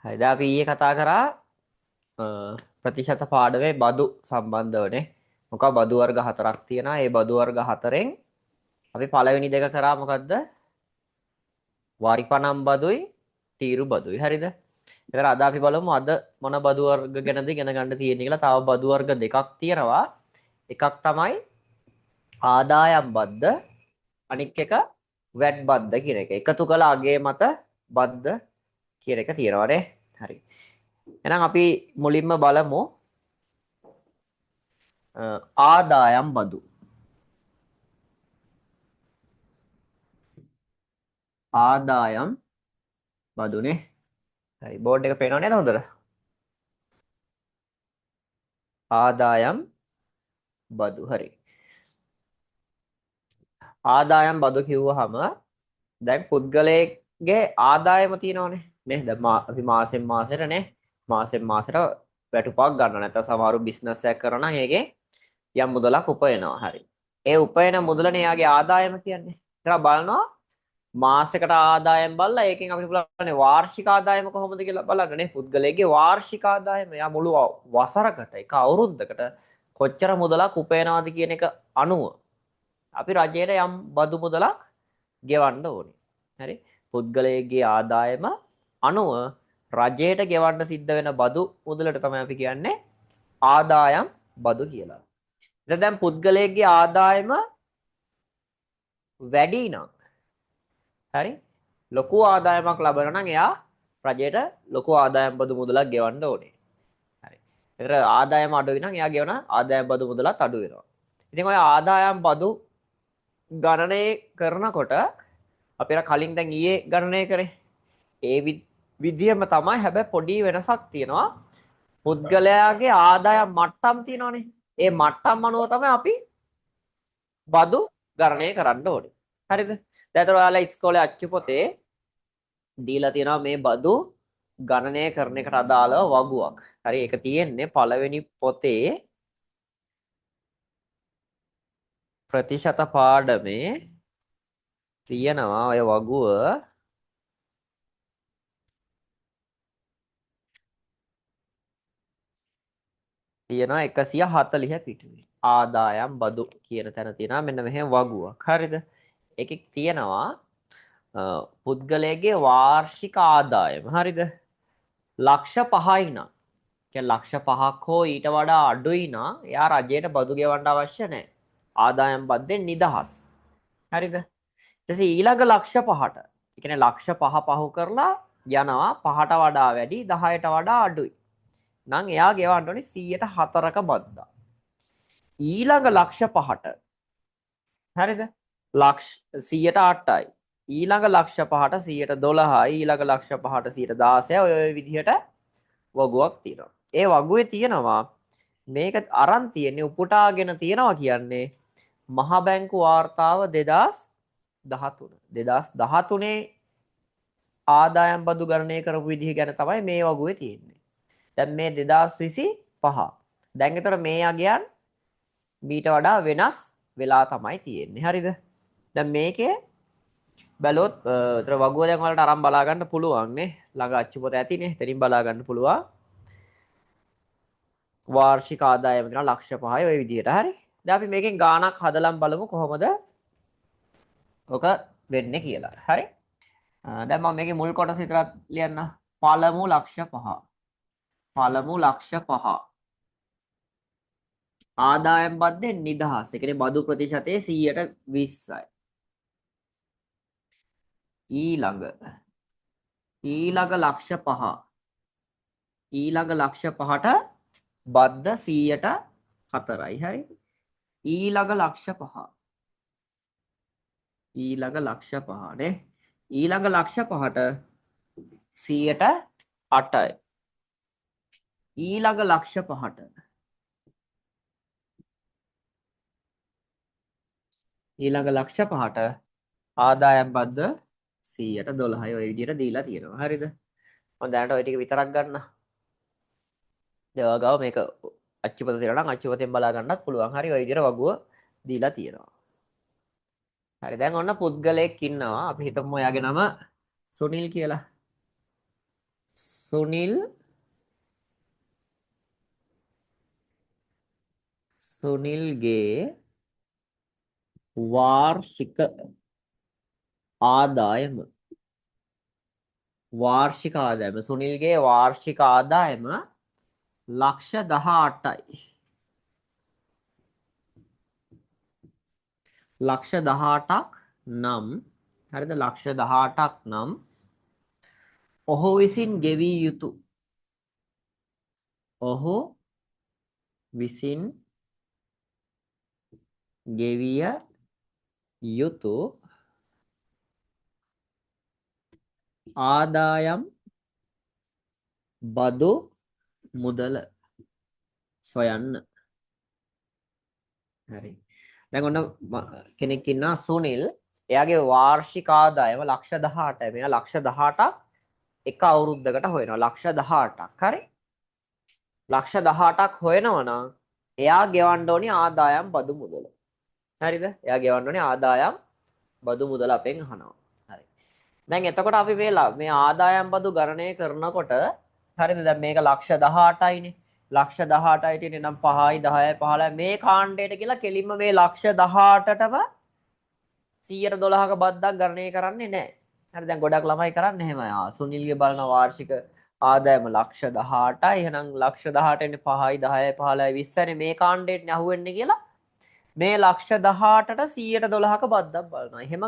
හරි. දැන් අපි ඊයේ කතා කරා ප්‍රතිශත පාඩමේ බදු සම්බන්ධවනේ. මොකක් බදු වර්ග හතරක් තියෙනවා. ඒ බදු වර්ග හතරෙන් අපි පළවෙනි දෙක කරා මොකද්ද? වාරිපනම් බදුයි තීරු බදුයි. හරිද? ඒතර අද අපි බලමු අද මොන බදු වර්ග ගැනද ඉගෙන ගන්න තියෙන්නේ කියලා. තව බදු වර්ග දෙකක් තියෙනවා. එකක් තමයි ආදායම් බද්ද, අනික් එක වැට් බද්ද කියන එක. එකතු කළ අගේ මත බද්ද කියන එක තියෙනවානේ. හරි. එහෙනම් අපි මුලින්ම බලමු ආදායම් බදු. ආදායම් බදුනේ. හරි බෝඩ් එක පේනව නේද හොඳට? ආදායම් බදු. හරි. ආදායම් බදු කිව්වහම දැන් පුද්ගලයෙක්ගේ ආදායම තියෙනවනේ. නේ? දැන් අපි මාසෙන් මාසෙට නේ මාසෙන් මාසෙට වැටුපක් ගන්න. නැත්නම් සමහරු බිස්නස් එකක් කරනවා නම් ඒකේ යම් මුදලක් උපයනවා. හරි. ඒ උපයන මුදලනේ යාගේ ආදායම කියන්නේ. ඒතර බලනවා මාසයකට ආදායම් බලලා ඒකෙන් අපිට පුළුවන් වාර්ෂික ආදායම කොහොමද කියලා බලන්න නේ. පුද්ගලයාගේ වාර්ෂික ආදායම යා මුළු වසරකට එක අවුරුද්දකට කොච්චර මුදලක් උපයනවාද කියන එක අනුව අපි රජයට යම් බදු මුදලක් ගෙවන්න ඕනේ. හරි. පුද්ගලයාගේ ආදායම අනුව රජයට ගෙවන්න සිද්ධ වෙන බදු මුදලට තමයි අපි කියන්නේ ආදායම් බදු කියලා. ඉතින් දැන් පුද්ගලයාගේ ආදායම වැඩි නම් හරි ලොකු ආදායමක් ලබන නම් එයා රජයට ලොකු ආදායම් බදු මුදලක් ගෙවන්න ඕනේ. හරි. ඒතර ආදායම අඩුයි නම් එයා ගෙවන ආදායම් බදු මුදලත් අඩු වෙනවා. ඉතින් ඔය ආදායම් බදු ගණනය කරනකොට අපි අර කලින් දැන් ඊයේ ගණනය කරේ. ඒ විදියම තමයි හැබැයි පොඩි වෙනසක් තියෙනවා. පුද්ගලයාගේ ආදායම් මට්ටම් තියෙනවනේ. ඒ මට්ටම් අනුව තමයි අපි බදු ගණනය කරන්න ඕනේ. හරිද? දැන් ඔයාලා ඉස්කෝලේ අච්චු පොතේ දීලා තියෙනවා මේ බදු ගණනය කරන එකට අදාළව වගුවක්. හරි ඒක තියෙන්නේ පළවෙනි පොතේ ප්‍රතිශත පාඩමේ තියෙනවා ඔය වගුව තියෙනවා 140 පිටුවේ. ආදායම් බදු කියන තැන තියෙනවා මෙන්න මෙහෙම වගුවක්. හරිද? ඒකෙක් තියෙනවා පුද්ගලයාගේ වාර්ෂික ආදායම. හරිද? ලක්ෂ 5යි නම් කියන්නේ ලක්ෂ 5ක් හෝ ඊට වඩා අඩුයි නම් එයා රජයට බදු ගෙවන්න අවශ්‍ය නැහැ. ආදායම් බද්දෙන් නිදහස්. හරිද? ඊට පස්සේ ඊළඟ ලක්ෂ 5ට. ඒ කියන්නේ ලක්ෂ 5 පහු කරලා යනවා 5ට වඩා වැඩි 10ට වඩා අඩුයි. නම් එයා ගෙවන්න ඕනේ 104ක බද්දා. ඊළඟ ලක්ෂ 5ට. හරිද? ලක්ෂ 108යි. ඊළඟ ලක්ෂ 5ට 112යි. ඊළඟ ලක්ෂ 5ට 116යි. ඔය විදිහට වගුවක් තියෙනවා. ඒ වගුවේ තියෙනවා මේක අරන් තියෙන්නේ උපුටාගෙන තියෙනවා කියන්නේ මහ බැංකු වාර්තාව 2013. 2013 ආදායම් බදු ගණනය කරපු විදිහ ගැන තමයි මේ වගුවේ තියෙන්නේ. දැන් මේ 2025. දැන් ඒතර මේ අගයන් මීට වඩා වෙනස් වෙලා තමයි තියෙන්නේ. හරිද? දැන් මේකේ බැලුවොත් ඒතර වගුව දැන් ඔයාලට අරන් බලා ගන්න පුළුවන් නේ. ළඟ අච්චු පොත ඇතිනේ. එතනින් බලා ගන්න පුළුවන්. වාර්ෂික ආදායම දෙනවා ලක්ෂ 5යි ওই විදිහට. හරි. දැන් අපි මේකෙන් ගාණක් හදලම් බලමු කොහොමද ඔක වෙන්නේ කියලා. හරි. දැන් මම මේකේ මුල් කොටස විතරක් ලියන්න. පළමු ලක්ෂ 5. පළමු ලක්ෂ 5. ආදායම් බද්දෙන් නිදහස්. ඒ කියන්නේ බදු ප්‍රතිශතයේ 120යි. ඊළඟ ලක්ෂ 5. ඊළඟ ලක්ෂ 5ට බද්ද 104යි. හරි. ඊළඟ ලක්ෂ 5. ඊළඟ ලක්ෂ 5 නේ. ඊළඟ ලක්ෂ 5ට 108යි. ඊළඟ ලක්ෂ 5ට ආදායම් බද්ද 112යි. ඔය විදිහට දීලා තියෙනවා. හරිද? මම දැනට ওই ටික විතරක් ගන්න. දෙවගාව මේක අච්චුපත තියෙනවා නම් අච්චුපතෙන් බලා ගන්නත් පුළුවන්. හරි ඔය විදිහට වගුව දීලා තියෙනවා. හරි දැන් ඔන්න පුද්ගලයෙක් ඉන්නවා. අපි හිතමු එයාගේ නම සුනිල් කියලා. සුනිල්ගේ වාර්ෂික ආදායම සුනිල්ගේ වාර්ෂික ආදායම ලක්ෂ 18යි. ලක්ෂ 18ක් නම් හරිද? ලක්ෂ 18ක් නම් ඔහු විසින් ගෙවිය යුතු ඔහු විසින් ගෙවිය යුතු ආදායම් බදු මුදල සොයන්න. හරි. දැන් ඔන්න කෙනෙක් ඉන්නවා සුනිල්. එයාගේ වාර්ෂික ආදායම ලක්ෂ 18යි. මෙයා ලක්ෂ 18ක් එක අවුරුද්දකට හොයනවා. ලක්ෂ 18ක්. හරි. ලක්ෂ 18ක් හොයනවා නම් එයා ගෙවන්න ඕනි ආදායම් බදු මුදල. හරිද? එයා ගෙවන්න ඕනි ආදායම් බදු මුදල අපෙන් අහනවා. හරි. දැන් එතකොට අපි මේ ආදායම් බදු ගණනය කරනකොට හරිද? දැන් මේක ලක්ෂ 18යිනේ. ලක්ෂ 18යි තියෙන්නේ නම් 5යි 10යි 15යි මේ කාණ්ඩයට කියලා කෙලින්ම මේ ලක්ෂ 18ටම 112ක බද්දක් ගණනය කරන්නේ නැහැ. හරි දැන් ගොඩක් ළමයි කරන්නේ එහෙමයි. සුනිල්ගේ බලන වාර්ෂික ආදායම ලක්ෂ 18යි. එහෙනම් ලක්ෂ 18 නේ 5යි 10යි 15යි 20යිනේ මේ කාණ්ඩයට අහුවෙන්නේ කියලා මේ ලක්ෂ 18ට 112ක බද්දක් බලනවා. එහෙම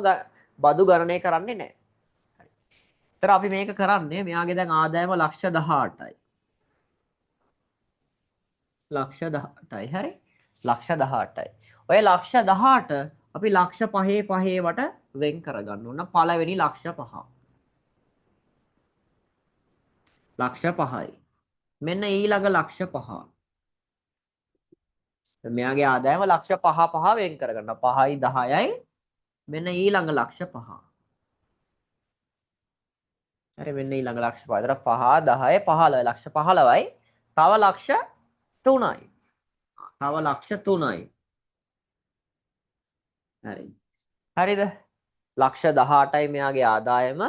බදු ගණනය කරන්නේ නැහැ. හරි. ඒතර අපි මේක කරන්නේ මෙයාගේ දැන් ආදායම ලක්ෂ 18යි. ලක්ෂ 18යි. හරි. ලක්ෂ 18යි. ඔය ලක්ෂ 18 අපි ලක්ෂ 5 5 වට වෙන් කරගන්න ඕන. පළවෙනි ලක්ෂ 5. ලක්ෂ 5යි. මෙන්න ඊළඟ ලක්ෂ 5. මෙයාගේ ආදායම ලක්ෂ 5 5 වෙන් කරගන්න. 5යි 10යි මෙන්න ඊළඟ ලක්ෂ 5. හරි මෙන්න ඊළඟ ලක්ෂ 5. ඒතර 5 10 15 ලක්ෂ 15යි. තව ලක්ෂ 3යි. තව ලක්ෂ 3යි. හරි. හරිද? ලක්ෂ 18යි මෙයාගේ ආදායම.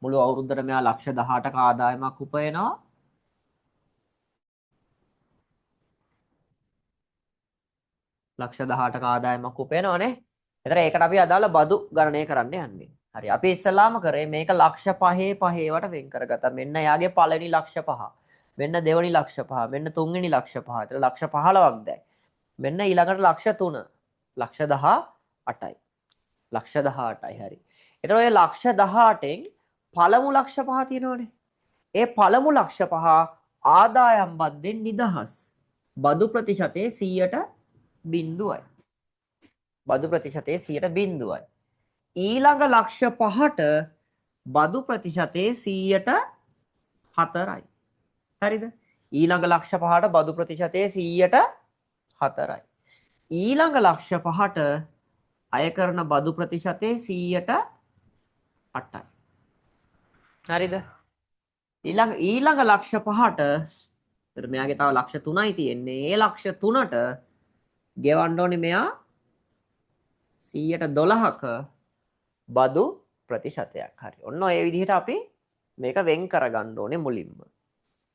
මුළු අවුරුද්දට මෙයා ලක්ෂ 18ක ආදායමක් උපයනවා. ලක්ෂ 18ක ආදායමක් උපයනවනේ. එතන ඒකට අපි අදාළ බදු ගණනය කරන්න යන්නේ. හරි. අපි ඉස්සලාම කරේ මේක ලක්ෂ 5 5 වට වෙන් කරගත්තා. මෙන්න යාගේ පළවෙනි ලක්ෂ 5. මෙන්න දෙවෙනි ලක්ෂ 5. මෙන්න තුන්වෙනි ලක්ෂ 5. එතන ලක්ෂ 15ක් දැන්. මෙන්න ඊළඟට ලක්ෂ 3. ලක්ෂ 18යි. ලක්ෂ 18යි හරි. එතකොට ඔය ලක්ෂ 18න් පළමු ලක්ෂ 5 තියෙනවනේ. ඒ පළමු ලක්ෂ 5 ආදායම් බද්දෙන් නිදහස්. බදු ප්‍රතිශතයේ 100ට 0යි. බදු ප්‍රතිශතයේ 100ට 0යි. ඊළඟ ලක්ෂ 5ට බදු ප්‍රතිශතයේ 100ට 4යි. හරිද? ඊළඟ ලක්ෂ 5ට බදු ප්‍රතිශතයේ 100ට 4යි. ඊළඟ ලක්ෂ 5ට අය කරන බදු ප්‍රතිශතයේ 100ට 8යි. හරිද? ඊළඟ ලක්ෂ 5ට එතන මෙයාගේ තව ලක්ෂ 3යි තියෙන්නේ. ඒ ලක්ෂ 3ට ගෙවන්න ඕනේ මෙයා 112ක බදු ප්‍රතිශතයක්. හරි. ඔන්න ඔය විදිහට අපි මේක වෙන් කරගන්න ඕනේ මුලින්ම.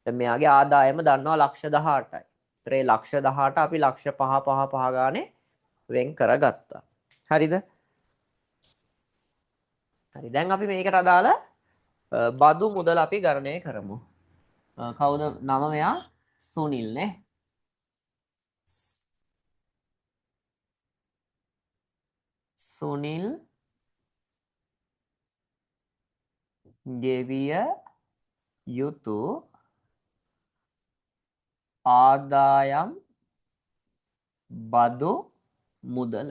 දැන් මෙයාගේ ආදායම දන්නවා ලක්ෂ 18යි. ඒතර ඒ ලක්ෂ 18 අපි ලක්ෂ 5 5 5 ගානේ වෙන් කරගත්තා. හරිද? හරි. දැන් අපි මේකට අදාළ බදු මුදල අපි ගණනය කරමු. කවුද නම මෙයා? සුනිල් නේ. සුනිල් ගෙවිය යුතු ආදායම් බදු මුදල.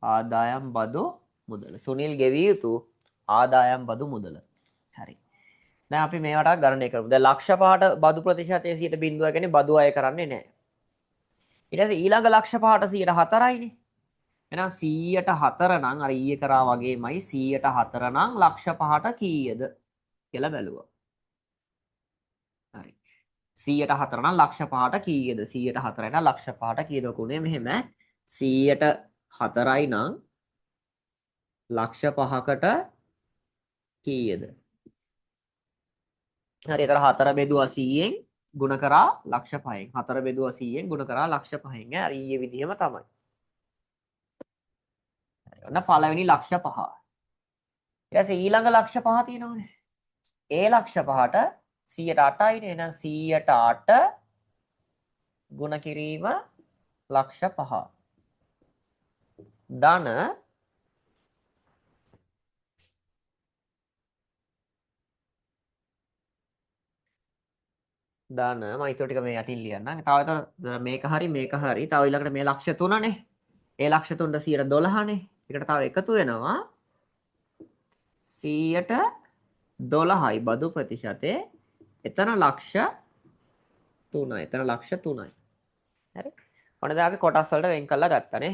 ආදායම් බදු මුදල. සුනිල් ගෙවිය යුතු ආදායම් බදු මුදල. හරි. දැන් අපි මේවට ගණනය කරමු. දැන් ලක්ෂ 5ට බදු ප්‍රතිශතයේ 0.0 කියන්නේ බදු අය කරන්නේ නැහැ. ඊට පස්සේ ඊළඟ ලක්ෂ 5ට 104යිනේ. එහෙනම් 104 නම් අර ඊයේ කරා වගේමයි 104 නම් ලක්ෂ 5ට කීයද කියලා බැලුවා. හරි. 104 නම් ලක්ෂ 5ට කීයද? 104යි නම් ලක්ෂ 5ට කීයද කොනේ මෙහෙම 104යි නම් ලක්ෂ 5කට කීයද? හරි එතන 4 බෙදුවා 100ෙන් ගුණ කරා ලක්ෂ 5න් 4 බෙදුවා 100ෙන් ගුණ කරා ලක්ෂ 5න් ඈ හරි ඊයේ විදිහම තමයි. ඔන්න පළවෙනි ලක්ෂ 5. ඊට පස්සේ ඊළඟ ලක්ෂ 5 තියෙනවනේ. ඒ ලක්ෂ 5ට 108යිනේ. එහෙනම් 108 ගුණ කිරීම ලක්ෂ 5. ධන මම ඊට ටික මේ යටින් ලියන්නම්. තව එතන මේක හරි මේක හරි. තව ඊළඟට මේ ලක්ෂ 3නේ. ඒ ලක්ෂ 3ට 112නේ. ඒකට තව එකතු වෙනවා 112යි බදු ප්‍රතිශතේ. එතන ලක්ෂ 3යි. එතන ලක්ෂ 3යි. හරි. ඔන්න දැන් අපි කොටස් වලට වෙන් කරලා ගත්තානේ.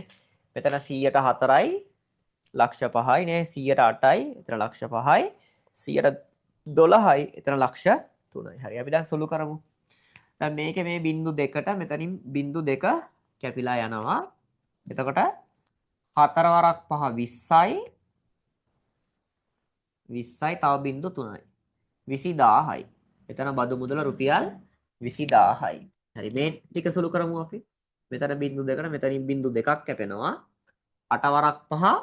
මෙතන 104යි ලක්ෂ 5යි නේ 108යි එතන ලක්ෂ 5යි 112යි එතන ලක්ෂ 3යි. හරි අපි දැන් සුළු කරමු. දැන් මේකේ මේ බිංදු දෙකට මෙතනින් බිංදු දෙක කැපිලා යනවා. එතකොට 4 වරක් 5 20යි 20යි තව බිංදු 3යි 20000යි. එතන බදු මුදල රුපියල් 20000යි. හරි මේ ටික සුළු කරමු අපි. මෙතන බිංදු දෙකට මෙතනින් බිංදු දෙකක් කැපෙනවා. 8 වරක් 5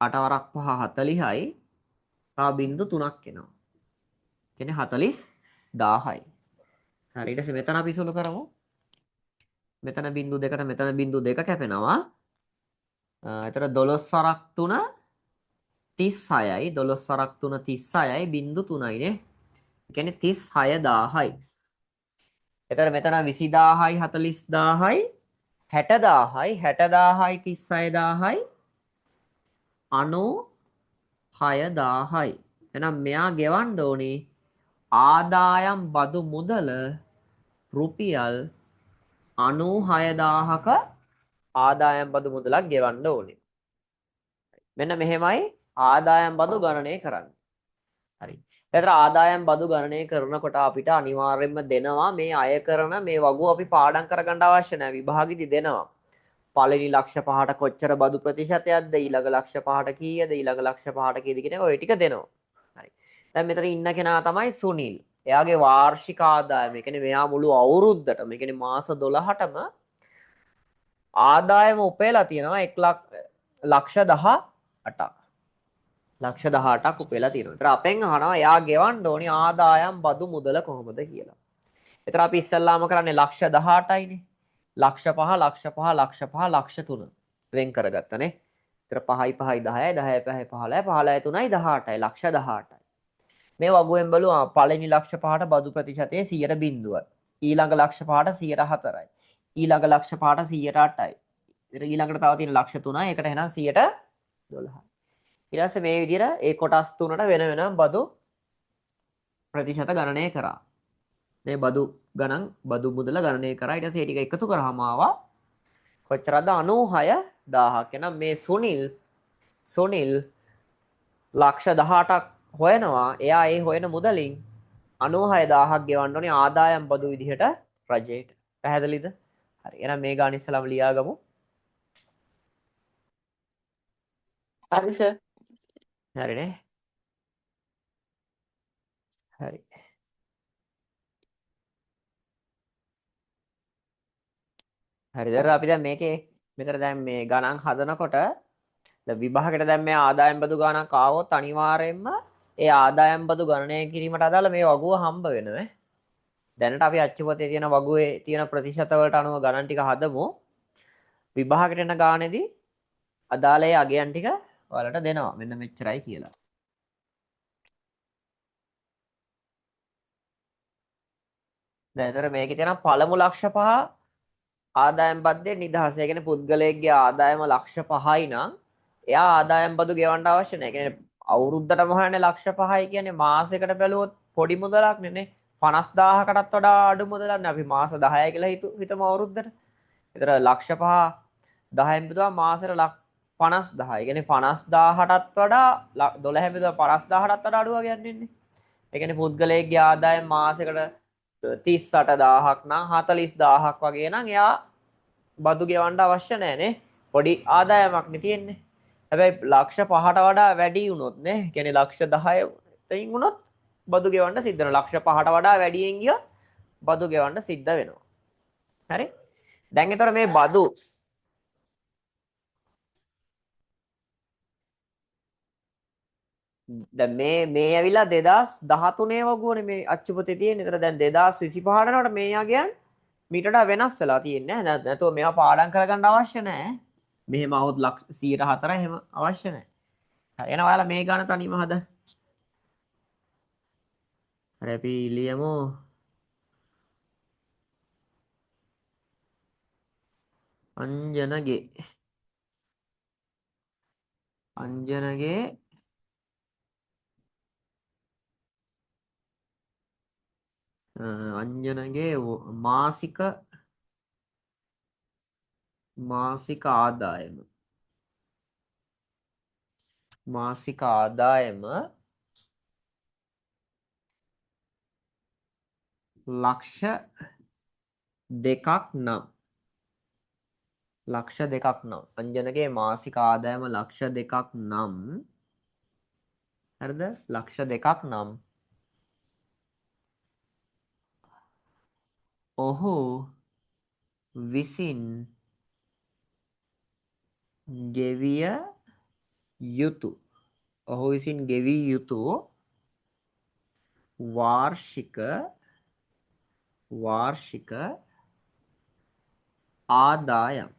8 වරක් 5 40යි තව බිංදු 3ක් එනවා. කියන්නේ 40000යි. හරි ඊට පස්සේ මෙතන අපි සුළු කරමු. මෙතන බිංදු දෙකට මෙතන බිංදු දෙක කැපෙනවා. එතන 12 වරක් 3 36යි 12 වරක් 3 36යි බිංදු 3යි නේ. ඒ කියන්නේ 36000යි. එතන මෙතන 20000යි 40000යි 60000යි 60000යි 36000යි 96000යි. එහෙනම් මෙයා ගෙවන්න ඕනේ ආදායම් බදු මුදල රුපියල් 96000ක ආදායම් බදු මුදලක් ගෙවන්න ඕනේ. මෙන්න මෙහෙමයි ආදායම් බදු ගණනය කරන්නේ. හරි. එතන ආදායම් බදු ගණනය කරනකොට අපිට අනිවාර්යයෙන්ම දෙනවා මේ අය කරන මේ වගුව අපි පාඩම් කරගන්න අවශ්‍ය නැහැ. විභාගෙදි දෙනවා. පළවෙනි ලක්ෂ 5ට කොච්චර බදු ප්‍රතිශතයක්ද ඊළඟ ලක්ෂ 5ට කීයද ඊළඟ ලක්ෂ 5ට කීයද කියන ඔය ටික දෙනවා. හරි. දැන් මෙතන ඉන්න කෙනා තමයි සුනිල්. එයාගේ වාර්ෂික ආදායම. ඒ කියන්නේ මෙයා මුළු අවුරුද්දටම, ඒ කියන්නේ මාස 12ටම ආදායම උපයලා තියෙනවා 1,18,000ක්. ලක්ෂ 18ක් උපයලා තියෙනවා. ඒතර අපෙන් අහනවා එයා ගෙවන්න ඕනි ආදායම් බදු මුදල කොහොමද කියලා. ඒතර අපි ඉස්සල්ලාම කරන්නේ ලක්ෂ 18යිනේ. ලක්ෂ 5 ලක්ෂ 5 ලක්ෂ 5 ලක්ෂ 3 වෙන් කරගත්තනේ. ඒතර 5යි 5යි 10යි 10යි 5යි 15යි 15යි 3යි 18යි ලක්ෂ 18යි. මේ වගුවෙන් බලුවා පළවෙනි ලක්ෂ 5ට බදු ප්‍රතිශතයේ 100%යි. ඊළඟ ලක්ෂ 5ට 104යි. ඊළඟ ලක්ෂ 5ට 108යි. ඊළඟට තව තියෙන ලක්ෂ 3යි. ඒකට එහෙනම් 112යි. ඊට පස්සේ මේ විදිහට ඒ කොටස් තුනට වෙන වෙනම බදු ප්‍රතිශත ගණනය කරා. මේ බදු ගණන් බදු මුදල ගණනය කරා. ඊට පස්සේ ඒ ටික එකතු කරාම ආවා කොච්චරද 96000ක්. එහෙනම් මේ සුනිල් ලක්ෂ 18ක් හොයනවා. එයා ඒ හොයන මුදලින් 96000ක් ගෙවන්න ඕනේ ආදායම් බදු විදිහට රජයට. පැහැදිලිද? හරි. එහෙනම් මේ ගාන ඉස්සලාම ලියාගමු. හරි සර්. හරිනේ. හරි. හරිද? අපි දැන් මේකේ මෙතන දැන් මේ ගණන් හදනකොට දැන් විභාගයට දැන් මේ ආදායම් බදු ගණනක් ආවොත් අනිවාර්යයෙන්ම ඒ ආදායම් බදු ගණනය කිරීමට අදාළ මේ වගුව හම්බ වෙනවා. දැනට අපි අච්චුපතේ තියෙන වගුවේ තියෙන ප්‍රතිශත වලට අනුව ගණන් ටික හදමු. විභාගයට එන ගානේදී අදාළ ඒ අගයන් ටික ඔයාලට දෙනවා. මෙන්න මෙච්චරයි කියලා. දැන් ඒතර මේකේ තියෙන පළමු ලක්ෂ 5 ආදායම් බද්දේ නිදහස. ඒ කියන්නේ පුද්ගලයෙක්ගේ ආදායම ලක්ෂ 5යි නම් එයා ආදායම් බදු ගෙවන්න අවශ්‍ය නැහැ. ඒ කියන්නේ අවුරුද්දටම හොයන්නේ ලක්ෂ 5යි කියන්නේ මාසයකට බැලුවොත් පොඩි මුදලක් නේ. 50000කටත් වඩා අඩු මුදලක් නේ. අපි මාස 10 කියලා හිතමු අවුරුද්දට. ඒතර ලක්ෂ 5 10න් බෙදුවා මාසෙට 50000. ඒ කියන්නේ 50000ටත් වඩා 12න් බෙදුවා 50000ටත් වඩා අඩු වගේ යන්නේ. ඒ කියන්නේ පුද්ගලයෙක්ගේ ආදායම මාසෙකට 38000ක් නම් 40000ක් වගේ නම් එයා බදු ගෙවන්න අවශ්‍ය නැහැ නේ. පොඩි ආදායමක් නේ තියෙන්නේ. හැබැයි ලක්ෂ 5ට වඩා වැඩි වුණොත් නේ. කියන්නේ ලක්ෂ 10 තෙන් වුණොත් බදු ගෙවන්න සිද්ධ වෙනවා. ලක්ෂ 5ට වඩා වැඩියෙන් ගියොත් බදු ගෙවන්න සිද්ධ වෙනවා. හරි? දැන් ඒතර මේ බදු දැන් මේ ඇවිල්ලා 2013 වගුවනේ මේ අච්චුපතේ තියෙන්නේ. ඒතර දැන් 2025 යනකොට මේ යගයන් මීට වඩා වෙනස් වෙලා තියෙන්නේ නැහැ. නැතුව මේවා පාඩම් කරගන්න අවශ්‍ය නැහැ. මෙහෙම આવොත් 104 එහෙම අවශ්‍ය නැහැ. හරි එහෙනම් ඔයාලා මේ ගාන තනියම හද. හරි අපි ලියමු අංජනගේ අංජනගේ මාසික ආදායම ලක්ෂ දෙකක් නම් අංජනගේ මාසික ආදායම ලක්ෂ දෙකක් නම් හරිද ලක්ෂ දෙකක් නම් ඔහු විසින් ගෙවිය යුතු වාර්ෂික ආදායම්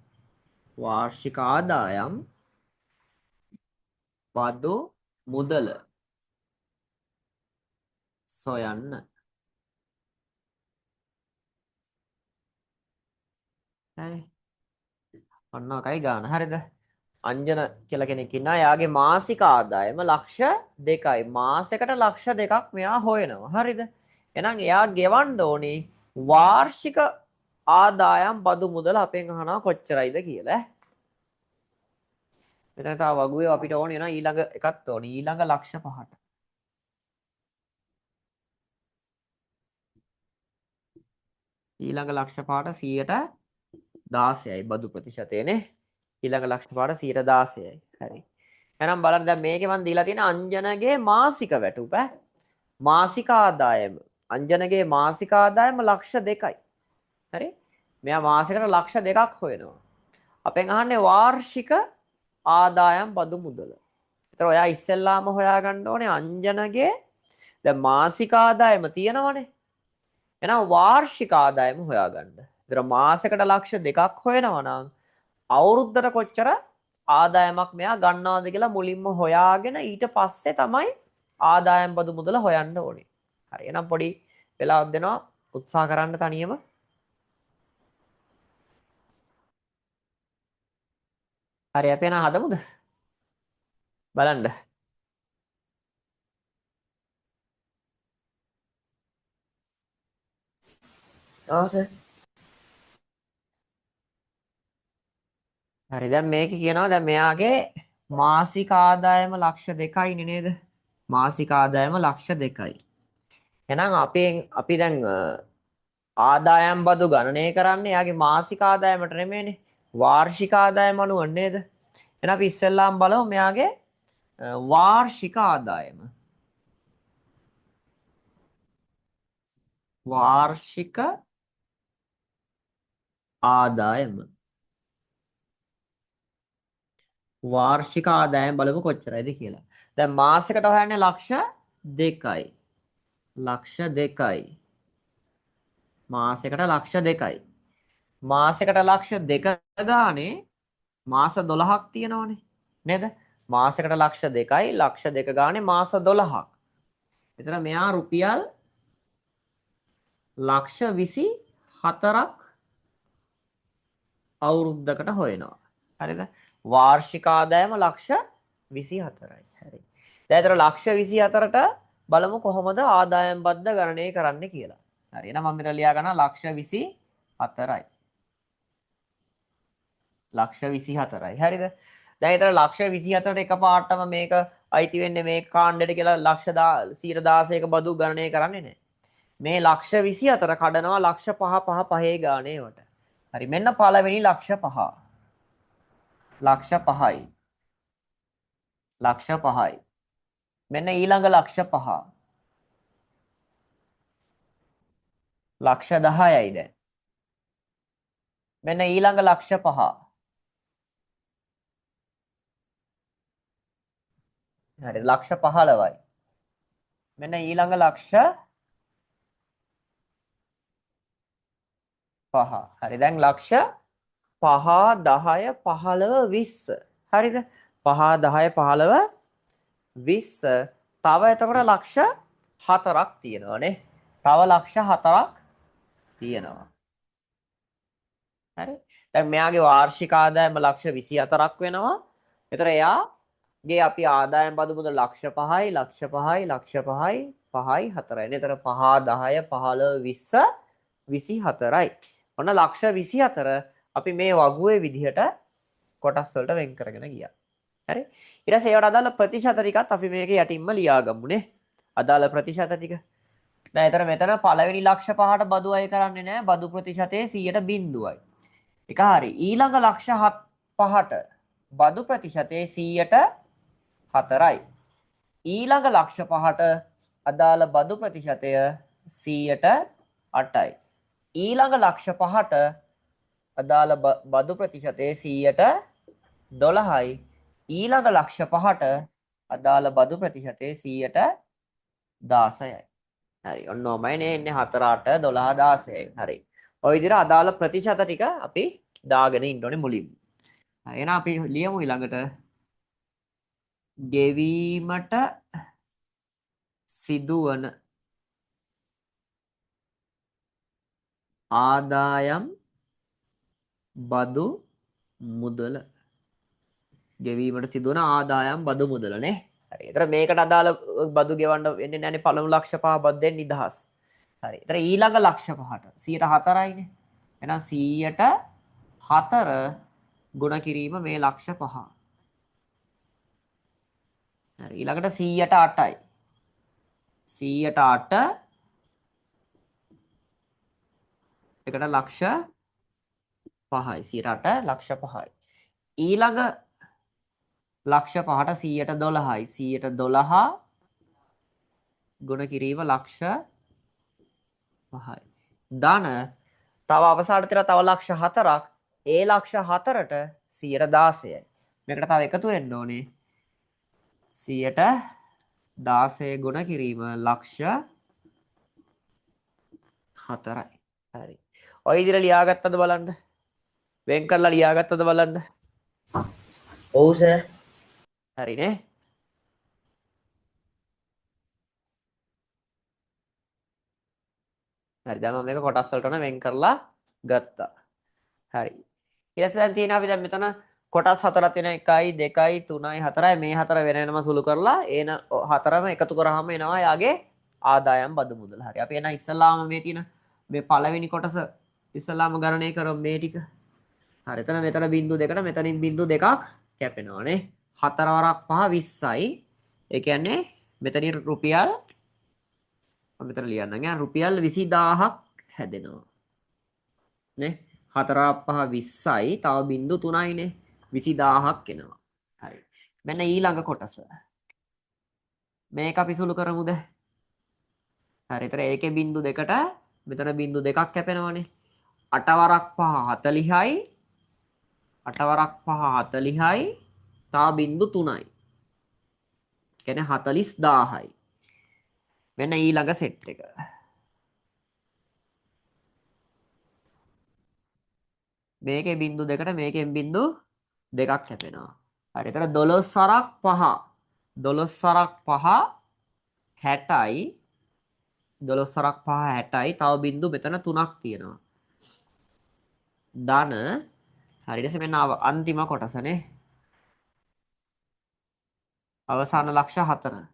බදු මුදල සොයන්න. හරි. ඔන්න ඔකයි ගාන. හරිද? අංජන කියලා කෙනෙක් ඉන්නවා. එයාගේ මාසික ආදායම ලක්ෂ 2යි. මාසෙකට ලක්ෂ 2ක් මෙයා හොයනවා. හරිද? එහෙනම් එයා ගෙවන්න ඕනේ වාර්ෂික ආදායම් බදු මුදල අපෙන් අහනවා කොච්චරයිද කියලා. මෙතන තව වගුවේ අපිට ඕනේ වෙනවා ඊළඟ එකක් ඕනේ. ඊළඟ ලක්ෂ 5ට. ඊළඟ ලක්ෂ 5ට 16යි බදු ප්‍රතිශතයනේ. ඊළඟ ලක්ෂ 5ට 16යි. හරි. එහෙනම් බලන්න දැන් මේකේ මම දීලා තියෙන අංජනගේ මාසික වැටුප මාසික ආදායම. අංජනගේ මාසික ආදායම ලක්ෂ 2යි. හරි? මෙයා මාසෙකට ලක්ෂ 2ක් හොයනවා. අපෙන් අහන්නේ වාර්ෂික ආදායම් බදු මුදල. ඒතර ඔයා ඉස්සෙල්ලාම හොයාගන්න ඕනේ අංජනගේ දැන් මාසික ආදායම තියෙනවනේ. එහෙනම් වාර්ෂික ආදායම හොයාගන්න. ඒතර මාසෙකට ලක්ෂ 2ක් හොයනවා නම් අවුරුද්දට කොච්චර ආදායමක් මෙයා ගන්නවද කියලා මුලින්ම හොයාගෙන ඊට පස්සේ තමයි ආදායම් බදු මුදල හොයන්න ඕනේ. හරි. එහෙනම් පොඩි වෙලාවක් දෙනවා උත්සාහ කරන්න තනියම. හරි අපි එහෙනම් හදමුද? බලන්න. ආස. හරි දැන් මේක කියනවා දැන් මෙයාගේ මාසික ආදායම ලක්ෂ 2යි නේද? මාසික ආදායම ලක්ෂ 2යි. එහෙනම් අපි දැන් ආදායම් බදු ගණනය කරන්නේ එයාගේ මාසික ආදායමට නෙමෙයිනේ. වාර්ෂික ආදායම අනුව නේද? එහෙනම් අපි ඉස්සෙල්ලාම බලමු මෙයාගේ වාර්ෂික ආදායම. වාර්ෂික ආදායම. වාර්ෂික ආදායම බලමු කොච්චරයිද කියලා. දැන් මාසෙකට හොයන්නේ ලක්ෂ 2යි. ලක්ෂ 2යි. මාසෙකට ලක්ෂ 2යි. මාසෙකට ලක්ෂ 2 ගානේ මාස 12ක් තියෙනවනේ. නේද? මාසෙකට ලක්ෂ 2යි ලක්ෂ 2 ගානේ මාස 12ක්. එතන මෙයා රුපියල් ලක්ෂ 24ක් අවුරුද්දකට හොයනවා. හරිද? වාර්ෂික ආදායම ලක්ෂ 24යි. හරි. දැන් ඒතර ලක්ෂ 24ට බලමු කොහොමද ආදායම් බද්ද ගණනය කරන්න කියලා. හරි. එහෙනම් මම මෙතන ලියා ගන්නවා ලක්ෂ 24යි. ලක්ෂ 24යි. හරිද? දැන් ඒතර ලක්ෂ 24ට එකපාරටම මේක අයිති වෙන්නේ මේ කාණ්ඩෙට කියලා ලක්ෂ 116ක බදු ගණනය කරන්නේ නැහැ. මේ ලක්ෂ 24 කඩනවා ලක්ෂ 5 5 5 ගානේ වට. හරි මෙන්න පළවෙනි ලක්ෂ 5. ලක්ෂ 5යි. ලක්ෂ 5යි. මෙන්න ඊළඟ ලක්ෂ 5. ලක්ෂ 10යි දැන්. මෙන්න ඊළඟ ලක්ෂ 5. හරි ලක්ෂ 15යි. මෙන්න ඊළඟ ලක්ෂ 5. හරි දැන් ලක්ෂ 5 10 15 20. හරිද? 5 10 15 20. තව එතකොට ලක්ෂ 4ක් තියෙනවානේ. තව ලක්ෂ 4ක් තියෙනවා. හරි. දැන් මෙයාගේ වාර්ෂික ආදායම ලක්ෂ 24ක් වෙනවා. ඒතර එයාගේ අපි ආදායම් බදු මුදල් ලක්ෂ 5යි, ලක්ෂ 5යි, ලක්ෂ 5යි, 5යි 4යි. නේද? ඒතර 5 10 15 20 24යි. ඔන්න ලක්ෂ 24 අපි මේ වගුවේ විදිහට කොටස් වලට වෙන් කරගෙන ගියා. හරි. ඊට පස්සේ ඒවට අදාළ ප්‍රතිශත ටිකත් අපි මේක යටින්ම ලියාගමුනේ. අදාළ ප්‍රතිශත ටික. දැන් ඒතර මෙතන පළවෙනි ලක්ෂ 5ට බදු අය කරන්නේ නැහැ. බදු ප්‍රතිශතයේ 100ට බිඳුවයි. එක හරි. ඊළඟ ලක්ෂ 5ට බදු ප්‍රතිශතයේ 100ට 4යි. ඊළඟ ලක්ෂ 5ට අදාළ බදු ප්‍රතිශතය 100ට 8යි. ඊළඟ ලක්ෂ 5ට අදාළ බදු ප්‍රතිශතයේ 100ට 12යි. ඊළඟ ලක්ෂ 5ට අදාළ බදු ප්‍රතිශතයේ 100ට 16යි. හරි. ඔන්න ඔමයි නේ එන්නේ 4 8 12 16යි. හරි. ඔය විදිහට අදාළ ප්‍රතිශත ටික අපි දාගෙන ඉන්න ඕනේ මුලින්ම. හරි. එහෙනම් අපි ලියමු ඊළඟට ගෙවීමට සිදුවන ආදායම් බදු මුදල. ගෙවීමට සිදුවන ආදායම් බදු මුදල නේ. හරි. ඒතර මේකට අදාළ බදු ගෙවන්න වෙන්නේ නැනේ පළමු ලක්ෂ 5 බද්දෙන් නිදහස්. හරි. ඒතර ඊළඟ ලක්ෂ 5ට 104යිනේ. එහෙනම් 104 ගුණ කිරීම මේ ලක්ෂ 5. හරි. ඊළඟට 108යි. 108 එකට ලක්ෂ 5යි. 108 ලක්ෂ 5යි. ඊළඟ ලක්ෂ 5ට 112යි. 112 ගුණ කිරීම ලක්ෂ 5යි. ධන තව අවසානට තියෙන තව ලක්ෂ 4ක්. ඒ ලක්ෂ 4ට 116යි. මේකට තව එකතු වෙන්න ඕනේ. 116 ගුණ කිරීම ලක්ෂ 4යි. හරි. ඔය විදිහට ලියාගත්තද බලන්න. වෙන් කරලා ලියාගත්තද බලන්න. ඔව් සර්. හරිනේ. හරි දැන් මම මේක කොටස් වලට වෙන් කරලා ගත්තා. හරි. ඊට පස්සේ දැන් තියෙනවා අපි දැන් මෙතන කොටස් හතරක් තියෙනවා 1යි 2යි 3යි 4යි මේ හතර වෙන වෙනම සුළු කරලා එන හතරම එකතු කරාම එනවා යාගේ ආදායම් බදු මුදල. හරි. අපි එන ඉස්සලාම මේ තියෙන මේ පළවෙනි කොටස ඉස්සලාම ගණනය කරමු මේ ටික. හරි. එතන මෙතන බිංදු දෙකට මෙතනින් බිංදු දෙකක් කැපෙනවානේ. 4 වරක් 5 20යි. ඒ කියන්නේ මෙතනින් රුපියල් මම මෙතන ලියන්නම්. යා රුපියල් 20000ක් හැදෙනවා. නේ? 4 5 20යි. තව බිංදු 3යිනේ. 20000ක් එනවා. හරි. මෙන්න ඊළඟ කොටස. මේක අපි සුළු කරමුද? හරි. ඒතර ඒකේ බිංදු දෙකට මෙතන බිංදු දෙකක් කැපෙනවනේ. 8 වරක් 5 40යි. 8 වරක් 5 40යි. තව බිංදු 3යි. කියන්නේ 40000යි. මෙන්න ඊළඟ සෙට් එක. මේකේ බිංදු දෙකට මේකෙන් බිංදු දෙකක් කැපෙනවා. හරි. එතන 12 වරක් 5 12 වරක් 5 60යි. 12 වරක් 5 60යි. තව බිංදු මෙතන 3ක් තියෙනවා. ධන හරියට මෙන්න අන්තිම කොටසනේ. අවසාන ලක්ෂ 4.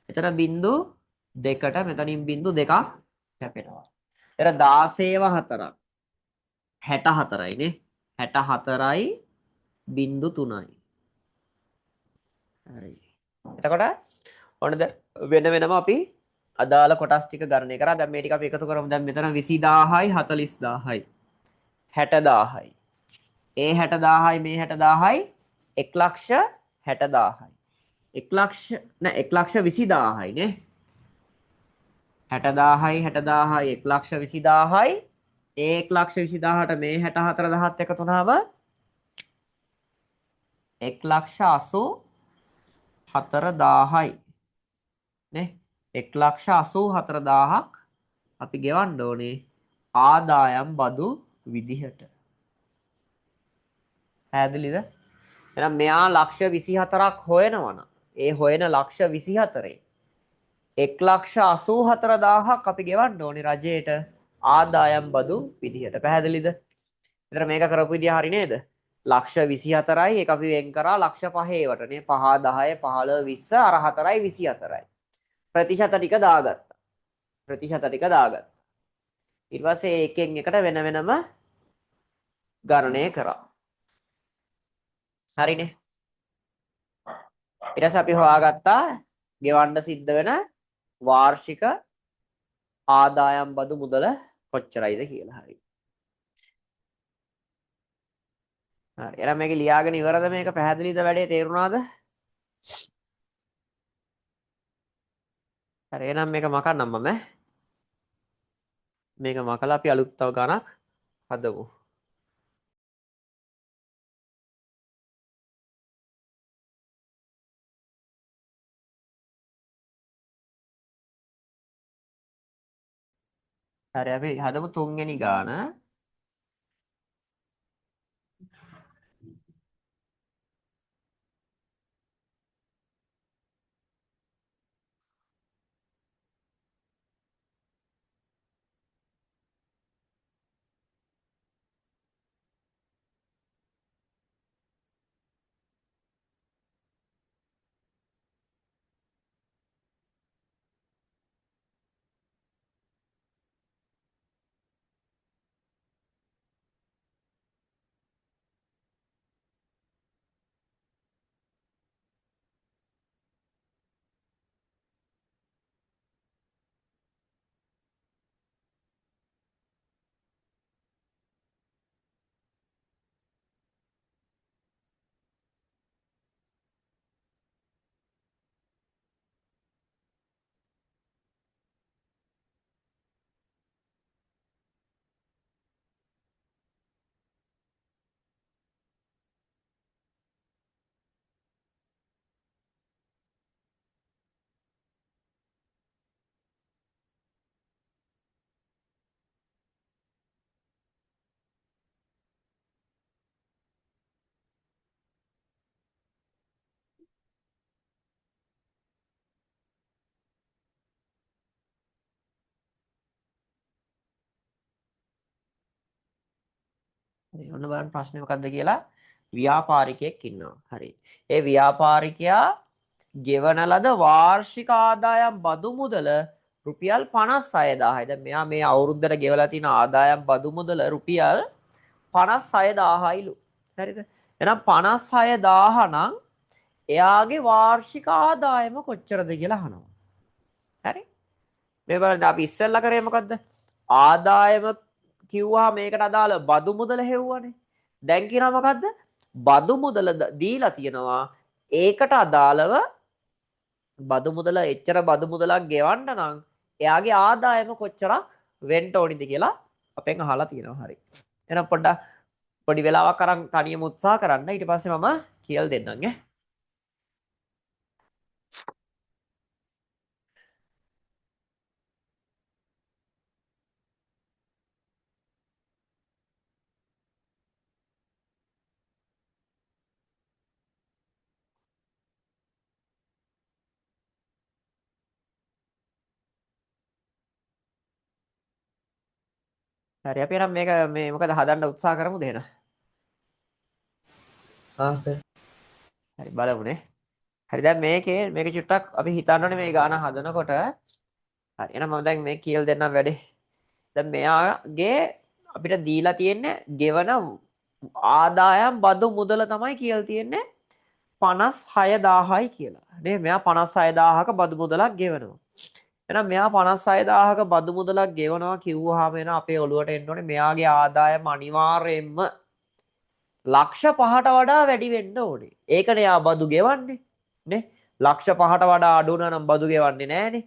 එතන බිංදු දෙකට මෙතනින් බිංදු දෙකක් කැපෙනවා. එතන 16ව 4ක් 64යිනේ. 64යි බිංදු 3යි. හරි. එතකොට ඔන්නද වෙන වෙනම අපි අදාළ කොටස් ටික ගණනය කරා. දැන් මේ ටික අපි එකතු කරමු. දැන් මෙතන 20000යි 40000යි 60000යි. ඒ 60000යි මේ 60000යි 1,60,000යි. 1,20,000යි නේ. 60000යි 60000යි 120000යි ඒ 120000ට මේ 64000ත් එකතු වුණාම 184000යි නේ 184000ක් අපි ගෙවන්න ඕනේ ආදායම් බදු විදිහට. පැහැදිලිද? එහෙනම් මෙයා ලක්ෂ 24ක් හොයනවනම් ඒ හොයන ලක්ෂ 24 184000ක් අපි ගෙවන්න ඕනේ රජයට ආදායම් බදු විදිහට. පැහැදිලිද? එතන මේක කරපු විදිය හරි නේද? ලක්ෂ 24යි ඒක අපි වෙන් කරා ලක්ෂ 5වට නේ 5 10 15 20 අර 4යි 24යි. ප්‍රතිශත ටික දාගත්තා. ප්‍රතිශත ටික දාගත්තා. ඊට පස්සේ එකෙන් එකට වෙන වෙනම ගණනය කරා. හරිනේ. ඊට පස්සේ අපි හොයාගත්තා ගෙවන්න සිද්ධ වෙන වාර්ෂික ආදායම් බදු මුදල කොච්චරයිද කියලා. හරි. හරි. එහෙනම් මේක ලියාගෙන ඉවරද මේක පැහැදිලිද වැඩේ තේරුණාද? හරි. එහෙනම් මේක මකන්නම් මම. මේක මකලා අපි අලුත් තව ගණක් හදමු. හරි අපි හදමු තුන්වෙනි ගාන. ඔන්න බලන්න ප්‍රශ්නේ මොකද්ද කියලා. ව්‍යාපාරිකයෙක් ඉන්නවා. හරි. ඒ ව්‍යාපාරිකයා ගෙවන ලද වාර්ෂික ආදායම් බදු මුදල රුපියල් 56000යි. දැන් මෙයා මේ අවුරුද්දට ගෙවලා තියෙන ආදායම් බදු මුදල රුපියල් 56000යිලු. හරිද? එහෙනම් 56000 නම් එයාගේ වාර්ෂික ආදායම කොච්චරද කියලා අහනවා. හරි? මේ බලන්න අපි ඉස්සෙල්ලා කරේ මොකද්ද? ආදායම කිව්වා මේකට අදාළ බදු මුදල හෙව්වනේ. දැන් කියනවා මොකද්ද? බදු මුදල දීලා තියෙනවා. ඒකට අදාළව බදු මුදල එච්චර බදු මුදලක් ගෙවන්න නම් එයාගේ ආදායම කොච්චරක් වෙන්න ඕනිද කියලා අපෙන් අහලා තියෙනවා. හරි. එහෙනම් පොඩ්ඩක් පොඩි වෙලාවක් අරන් තනියම උත්සාහ කරන්න. ඊට පස්සේ මම කියලා දෙන්නම් ඈ. හරි අපි එහෙනම් මේක මේ මොකද හදන්න උත්සාහ කරමුද එහෙනම්? සර්. හරි බලමුනේ. හරි දැන් මේක චුට්ටක් අපි හිතන්න ඕනේ මේ ගාන හදනකොට. හරි එහෙනම් මම දැන් මේ කියලා දෙන්නම් වැඩේ. දැන් මෙයාගේ අපිට දීලා තියෙන්නේ ගෙවන ආදායම් බදු මුදල තමයි කියලා තියෙන්නේ 56000යි කියලා. නේ මෙයා 56000ක බදු මුදලක් ගෙවනවා. එහෙනම් මෙයා 56000ක බදු මුදලක් ගෙවනවා කිව්වහම එන අපේ ඔළුවට එන්න ඕනේ මෙයාගේ ආදායම අනිවාර්යයෙන්ම ලක්ෂ 5ට වඩා වැඩි වෙන්න ඕනේ. ඒකනේ යා බදු ගෙවන්නේ. නේ? ලක්ෂ 5ට වඩා අඩු නම් බදු ගෙවන්නේ නැහනේ.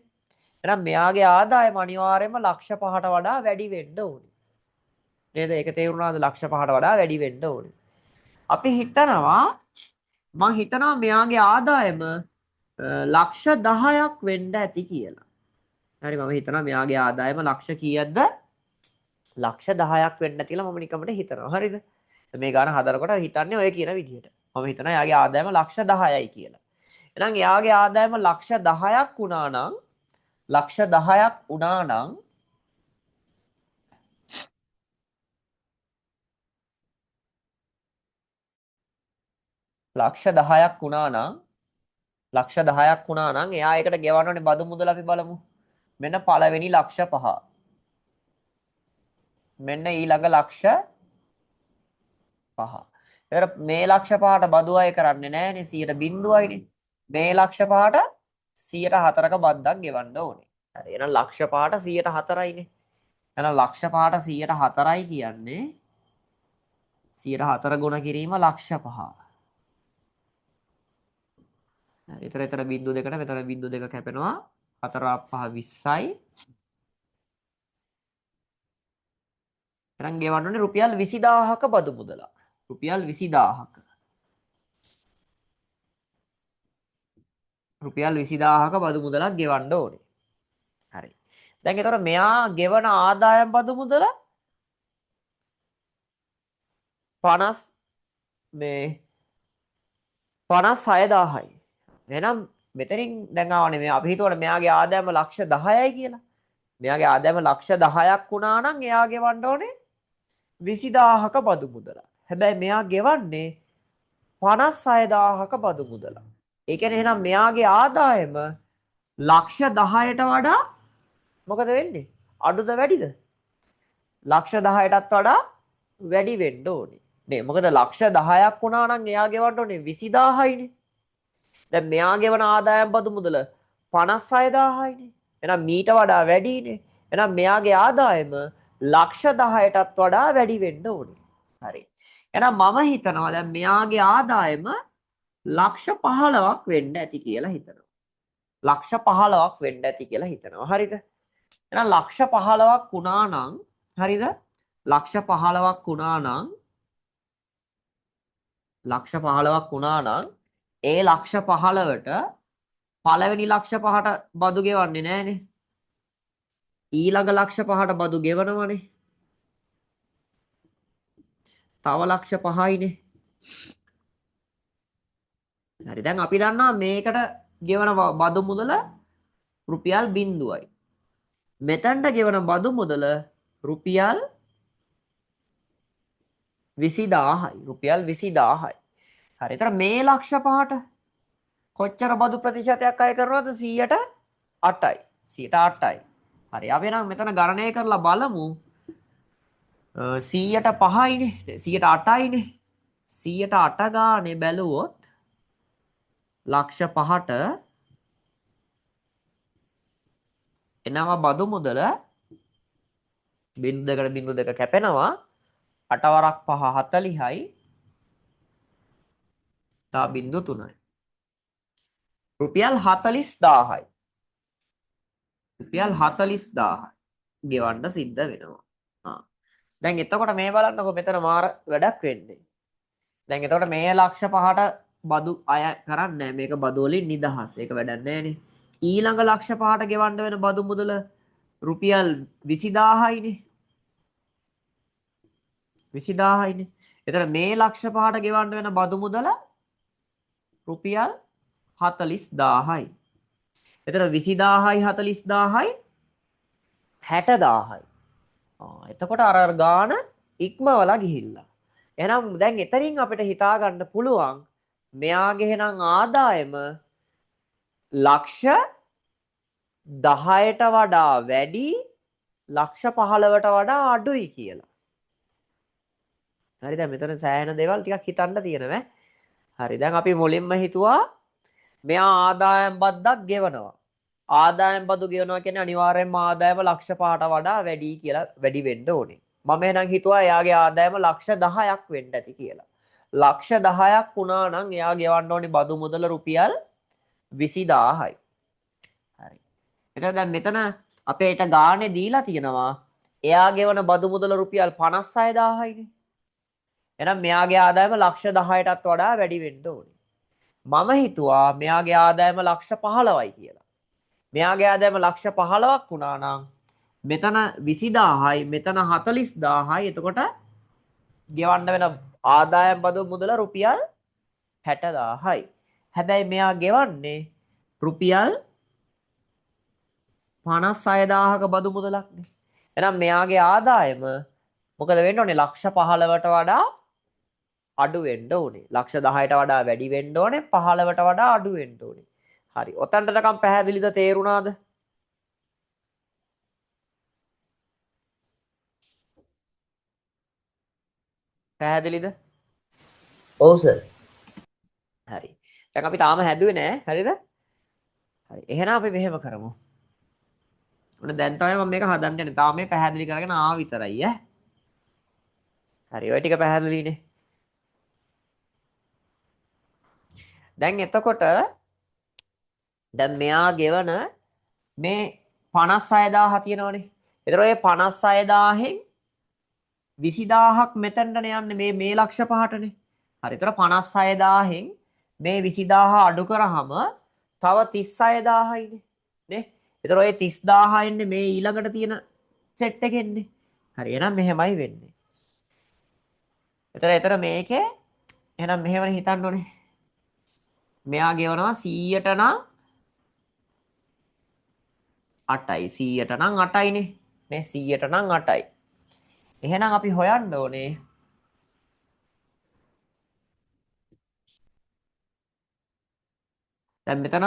එහෙනම් මෙයාගේ ආදායම අනිවාර්යයෙන්ම ලක්ෂ 5ට වඩා වැඩි වෙන්න ඕනේ. නේද? ඒක තේරුණාද? ලක්ෂ 5ට වඩා වැඩි වෙන්න ඕනේ. අපි හිතනවා මෙයාගේ ආදායම ලක්ෂ 10ක් වෙන්න ඇති කියලා. හරි මම හිතනවා මෙයාගේ ආදායම ලක්ෂ කීයක්ද? ලක්ෂ 10ක් වෙන්න ඇති කියලා මම නිකම්මට හිතනවා. හරිද? මේ ගාන හදනකොට හිතන්නේ ඔය කියන විදිහට. මම හිතනවා එයාගේ ආදායම ලක්ෂ 10යි කියලා. එහෙනම් එයාගේ ආදායම ලක්ෂ 10ක් වුණා නම් ලක්ෂ 10ක් වුණා නම් ලක්ෂ 10ක් වුණා නම් ලක්ෂ 10ක් වුණා නම් එයා ඒකට ගෙවන්න ඕනේ බදු මුදල අපි බලමු. මෙන්න පළවෙනි ලක්ෂ 5. මෙන්න ඊළඟ ලක්ෂ 5. ඒතර මේ ලක්ෂ 5ට බදු අය කරන්නේ නැහනේ 0.0යිනේ. මේ ලක්ෂ 5ට 104ක බද්දක් ගෙවන්න ඕනේ. හරි එහෙනම් ලක්ෂ 5ට 104යිනේ. එහෙනම් ලක්ෂ 5ට 104යි කියන්නේ 104 ගුණ කිරීම ලක්ෂ 5. හරි එතන බිංදු දෙකට මෙතන බිංදු දෙක කැපෙනවා 4 5 20යි. එහෙනම් ගෙවන්න ඕනේ රුපියල් 20000ක බදු මුදලක්. රුපියල් 20000ක. රුපියල් 20000ක බදු මුදලක් ගෙවන්න ඕනේ. හරි. දැන් ඒතකොට මෙයා ගෙවන ආදායම් බදු මුදල 50 මේ 56000යි. එහෙනම් මෙතනින් දැන් ආවනේ මේ අපි හිතුවනේ මෙයාගේ ආදායම ලක්ෂ 10යි කියලා. මෙයාගේ ආදායම ලක්ෂ 10ක් වුණා නම් එයා ගෙවන්න ඕනේ 20000ක බදු මුදලක්. හැබැයි මෙයා ගෙවන්නේ 56000ක බදු මුදලක්. ඒ කියන්නේ එහෙනම් මෙයාගේ ආදායම ලක්ෂ 10ට වඩා මොකද වෙන්නේ? අඩුද වැඩිද? ලක්ෂ 10ටත් වඩා වැඩි වෙන්න ඕනේ. නේ මොකද ලක්ෂ 10ක් වුණා නම් එයා ගෙවන්න ඕනේ 20000යිනේ. දැන් මෙයා ගෙවන ආදායම් බදු මුදල 56000යිනේ. එහෙනම් මීට වඩා වැඩිනේ. එහෙනම් මෙයාගේ ආදායම ලක්ෂ 10ටත් වඩා වැඩි වෙන්න ඕනේ. හරි. එහෙනම් මම හිතනවා දැන් මෙයාගේ ආදායම ලක්ෂ 15ක් වෙන්න ඇති කියලා හිතනවා. ලක්ෂ 15ක් වෙන්න ඇති කියලා හිතනවා. හරිද? එහෙනම් ලක්ෂ 15ක් වුණා නම් හරිද? ලක්ෂ 15ක් වුණා නම් ලක්ෂ 15ක් වුණා නම් ඒ ලක්ෂ 15ට පළවෙනි ලක්ෂ 5ට බදු ගෙවන්නේ නැහනේ. ඊළඟ ලක්ෂ 5ට බදු ගෙවනවනේ. තව ලක්ෂ 5යිනේ. හරි දැන් අපි දන්නවා මේකට ගෙවන බදු මුදල රුපියල් 0යි. මෙතනට ගෙවන බදු මුදල රුපියල් 20000යි. රුපියල් 20000යි. හරි. ඒතර මේ ලක්ෂ 5ට කොච්චර බදු ප්‍රතිශතයක් අය කරනවද? 108යි. 108යි. හරි. අපි නම් මෙතන ගණනය කරලා බලමු. 100ට 5යිනේ. 108යිනේ. 108 ගානේ බැලුවොත් ලක්ෂ 5ට එනවා බදු මුදල බිංදු දෙක කැපෙනවා 8 වරක් 5 40යි තා බිංදු 3යි රුපියල් 40000යි රුපියල් 40000යි ගෙවන්න සිද්ධ වෙනවා. දැන් එතකොට මේ බලන්නකො මෙතන මාර වැඩක් වෙන්නේ. දැන් එතකොට මේ ලක්ෂ 5ට බදු අය කරන්නේ මේක බදු වලින් නිදහස්. ඒක වැඩක් නැහැනේ. ඊළඟ ලක්ෂ 5ට ගෙවන්න වෙන බදු මුදල රුපියල් 20000යිනේ. 20000යිනේ. එතන මේ ලක්ෂ 5ට ගෙවන්න වෙන බදු මුදල රුපියල් 40000යි. එතන 20000යි 40000යි 60000යි. එතකොට අර ගාන ඉක්මවලා ගිහිල්ලා. එහෙනම් දැන් එතනින් අපිට හිතා ගන්න පුළුවන් මෙයාගේ එහෙනම් ආදායම ලක්ෂ 10ට වඩා වැඩි ලක්ෂ 15ට වඩා අඩුයි කියලා. හරි දැන් මෙතන සෑහෙන දේවල් ටිකක් හිතන්න තියෙනවා. හරි දැන් අපි මුලින්ම හිතුවා මෙයා ආදායම් බද්දක් ගෙවනවා. ආදායම් බදු ගෙවනවා කියන්නේ අනිවාර්යයෙන්ම ආදායම ලක්ෂ 5ට වඩා වැඩි කියලා වැඩි වෙන්න ඕනේ. මම එහෙනම් හිතුවා එයාගේ ආදායම ලක්ෂ 10ක් වෙන්න ඇති කියලා. ලක්ෂ 10ක් වුණා නම් එයා ගෙවන්න ඕනේ බදු මුදල රුපියල් 20000යි. හරි. එතකොට දැන් මෙතන අපේට ගානේ දීලා තියෙනවා. එයා ගෙවන බදු මුදල රුපියල් 56000යිනේ. එහෙනම් මෙයාගේ ආදායම ලක්ෂ 10ටත් වඩා වැඩි වෙන්න ඕනේ. මම හිතුවා මෙයාගේ ආදායම ලක්ෂ 15යි කියලා. මෙයාගේ ආදායම ලක්ෂ 15ක් වුණා නම් මෙතන 20000යි මෙතන 40000යි. එතකොට ගෙවන්න වෙන ආදායම් බදු මුදල රුපියල් 60000යි. හැබැයි මෙයා ගෙවන්නේ රුපියල් 56000ක බදු මුදලක්නේ. එහෙනම් මෙයාගේ ආදායම මොකද වෙන්න ඕනේ? ලක්ෂ 15ට වඩා අඩු වෙන්න ඕනේ. ලක්ෂ 10ට වඩා වැඩි වෙන්න ඕනේ. 15ට වඩා අඩු වෙන්න ඕනේ. හරි. ඔතනටකම් පැහැදිලිද? තේරුණාද? පැහැදිලිද? ඔව් සර්. හරි. දැන් අපි තාම හැදුවේ නෑ. හරිද? හරි. එහෙනම් අපි මෙහෙම කරමු. ඔන්න දැන් තමයි මම මේක හදන්න යන්නේ. තාම මේ පැහැදිලි කරගෙන ආව විතරයි ඈ. හරි. ඔය ටික පැහැදිලිනේ. දැන් එතකොට දැන් මෙයා ගෙවන මේ 56000 තියෙනවනේ. ඒතර ඔය 56000න් 20000ක් මෙතනට යන්නේ මේ ලක්ෂ 5ටනේ. හරි. ඒතර 56000න් මේ 20000 අඩු කරාම තව 36000යිනේ. නේ? ඒතර ඔය 30000 එන්නේ මේ ඊළඟට තියෙන සෙට් එකෙන්නේ. හරි. එහෙනම් මෙහෙමයි වෙන්නේ. ඒතර මේකේ එහෙනම් මෙහෙමනේ හිතන්න ඕනේ. මෙයා ගෙවනවා 100ට නම් 8යි 100ට නම් 8යිනේ මේ 100ට නම් 8යි. එහෙනම් අපි හොයන්න ඕනේ දැන් මෙතන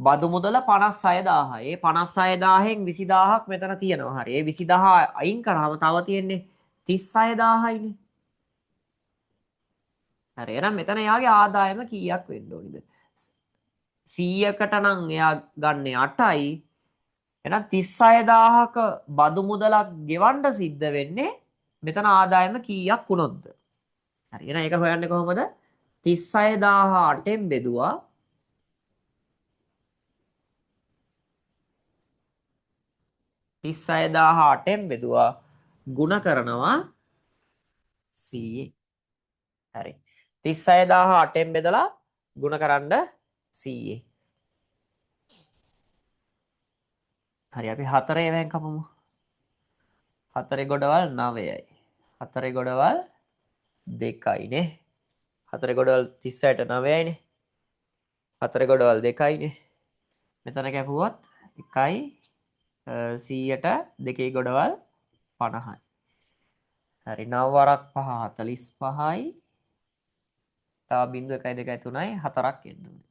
බදු මුදල 56000. ඒ 56000න් 20000ක් මෙතන තියෙනවා. හරි. ඒ 20000 අයින් කරාම තව තියෙන්නේ 36000යිනේ. හරි. එහෙනම් මෙතන එයාගේ ආදායම කීයක් වෙන්න ඕනිද? 100කට නම් එයා ගන්නේ 8යි. එහෙනම් 36000ක බදු මුදලක් ගෙවන්න සිද්ධ වෙන්නේ මෙතන ආදායම කීයක් වුණොත්ද? හරි. එහෙනම් ඒක හොයන්නේ කොහොමද? 36000 8ෙන් බෙදුවා 36000 8ෙන් බෙදුවා ಗುಣ කරනවා 100. හරි. 36000 8ෙන් බෙදලා ಗುಣ කරන්න 100. හරි අපි 4 ඒවෙන් කපමු. 4 ගොඩවල් 9යි. 4 ගොඩවල් 2යිනේ. 4 ගොඩවල් 36ට 9යිනේ. 4 ගොඩවල් 2යිනේ. මෙතන කැපුවොත් 1යි 100ට 2 ගොඩවල් 50යි. හරි 9 වරක් 5 45යි. තව බිංදුව 1යි 2යි 3යි 4ක් එන්න ඕනේ.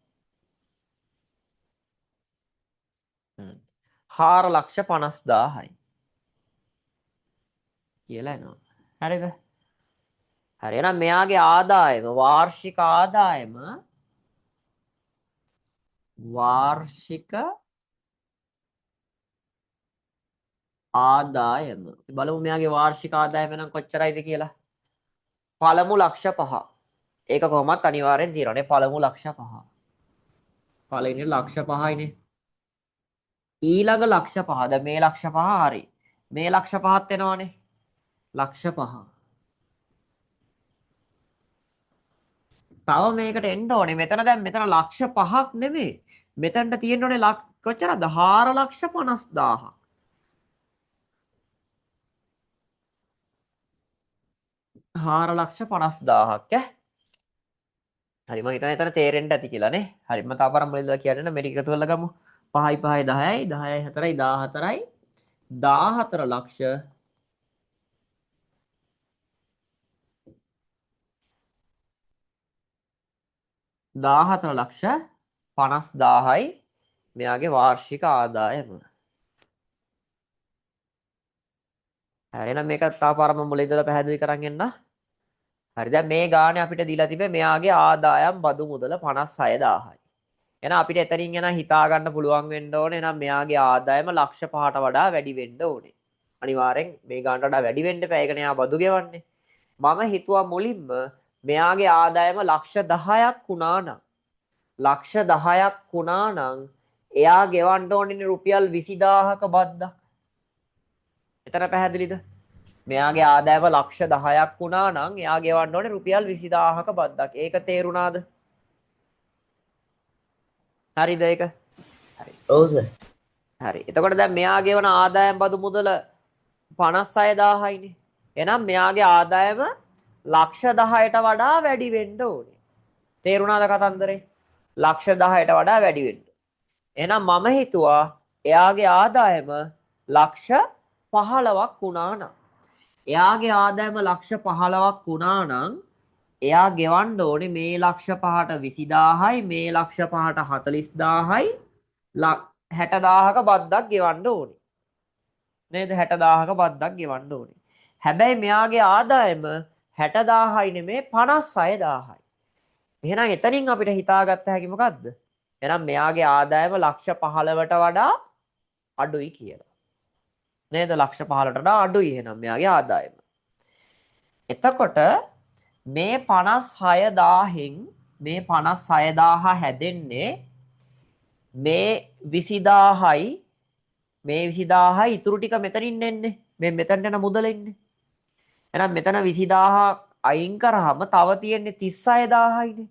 4,50,000යි කියලා එනවා. හරිද? හරි. එහෙනම් මෙයාගේ ආදායම වාර්ෂික ආදායම බලමු මෙයාගේ වාර්ෂික ආදායම නම් කොච්චරයිද කියලා. පළමු ලක්ෂ 5. ඒක කොහොමත් අනිවාර්යෙන් තියෙනවානේ. පළමු ලක්ෂ 5. පළවෙනි ලක්ෂ 5යිනේ. ඊළඟ ලක්ෂ 5. දැන් මේ ලක්ෂ 5 හරි. මේ ලක්ෂ 5ත් එනවනේ. ලක්ෂ 5. තව මේකට එන්න ඕනේ. මෙතන ලක්ෂ 5ක් නෙමෙයි. මෙතනට තියෙන්න ඕනේ කොච්චරද? 4,50,000ක්. 4,50,000ක් ඈ. හරි මම හිතන්නේ එතන තේරෙන්න ඇති කියලා නේ. හරි මම තාම පරම් බලලා කියන්න මේක එකතු කරලා ගමු. 5යි 5යි 10යි 10යි 4යි 14යි 14 ලක්ෂ 50,000යි මෙයාගේ වාර්ෂික ආදායම. හරි එහෙනම් මේක තාම පරම මුලින් ඉඳලා පැහැදිලි කරන් එන්න. හරි දැන් මේ ගානේ අපිට දීලා තිබේ මෙයාගේ ආදායම් බදු මුදල 56,000යි. එහෙනම් අපිට එතනින් එන හිතා ගන්න පුළුවන් වෙන්න ඕනේ. එහෙනම් මෙයාගේ ආදායම ලක්ෂ 5ට වඩා වැඩි වෙන්න ඕනේ. අනිවාර්යෙන් මේ ගානට වඩා වැඩි වෙන්න එපා. ඒකනේ යා බදු ගෙවන්නේ. මම හිතුවා මුලින්ම මෙයාගේ ආදායම ලක්ෂ 10ක් වුණා නම් එයා ගෙවන්න ඕනේ රුපියල් 20000ක බද්දක්. එතන පැහැදිලිද? මෙයාගේ ආදායම ලක්ෂ 10ක් වුණා නම් එයා ගෙවන්න ඕනේ රුපියල් 20000ක බද්දක්. ඒක තේරුණාද? හරිද ඒක? හරි. ඔව් සර්. හරි. එතකොට දැන් මෙයා ගෙවන ආදායම් බදු මුදල 56000යිනේ. එහෙනම් මෙයාගේ ආදායම ලක්ෂ 10ට වඩා වැඩි වෙන්න ඕනේ. තේරුණාද කතන්දරේ? ලක්ෂ 10ට වඩා වැඩි වෙන්න. එහෙනම් මම හිතුවා එයාගේ ආදායම ලක්ෂ 15ක් වුණා නම්. එයාගේ ආදායම ලක්ෂ 15ක් වුණා නම් එයා ගෙවන්න ඕනේ මේ ලක්ෂ 5ට 20000යි මේ ලක්ෂ 5ට 40000යි 60000ක බද්දක් ගෙවන්න ඕනේ. නේද? 60000ක බද්දක් ගෙවන්න ඕනේ. හැබැයි මෙයාගේ ආදායම 60000යි නෙමේ 56000යි. එහෙනම් එතනින් අපිට හිතාගත්ත හැකි මොකද්ද? එහෙනම් මෙයාගේ ආදායම ලක්ෂ 15ට වඩා අඩුයි කියලා. නේද? ලක්ෂ 15ට වඩා අඩුයි එහෙනම් මෙයාගේ ආදායම. එතකොට මේ 56000න් මේ 56000 හැදෙන්නේ මේ 20000යි මේ 20000යි ඉතුරු ටික මෙතනින් එන්නේ. මේ මෙතනට යන මුදල එන්නේ. එහෙනම් මෙතන 20000 අයින් කරාම තව තියෙන්නේ 36000යිනේ.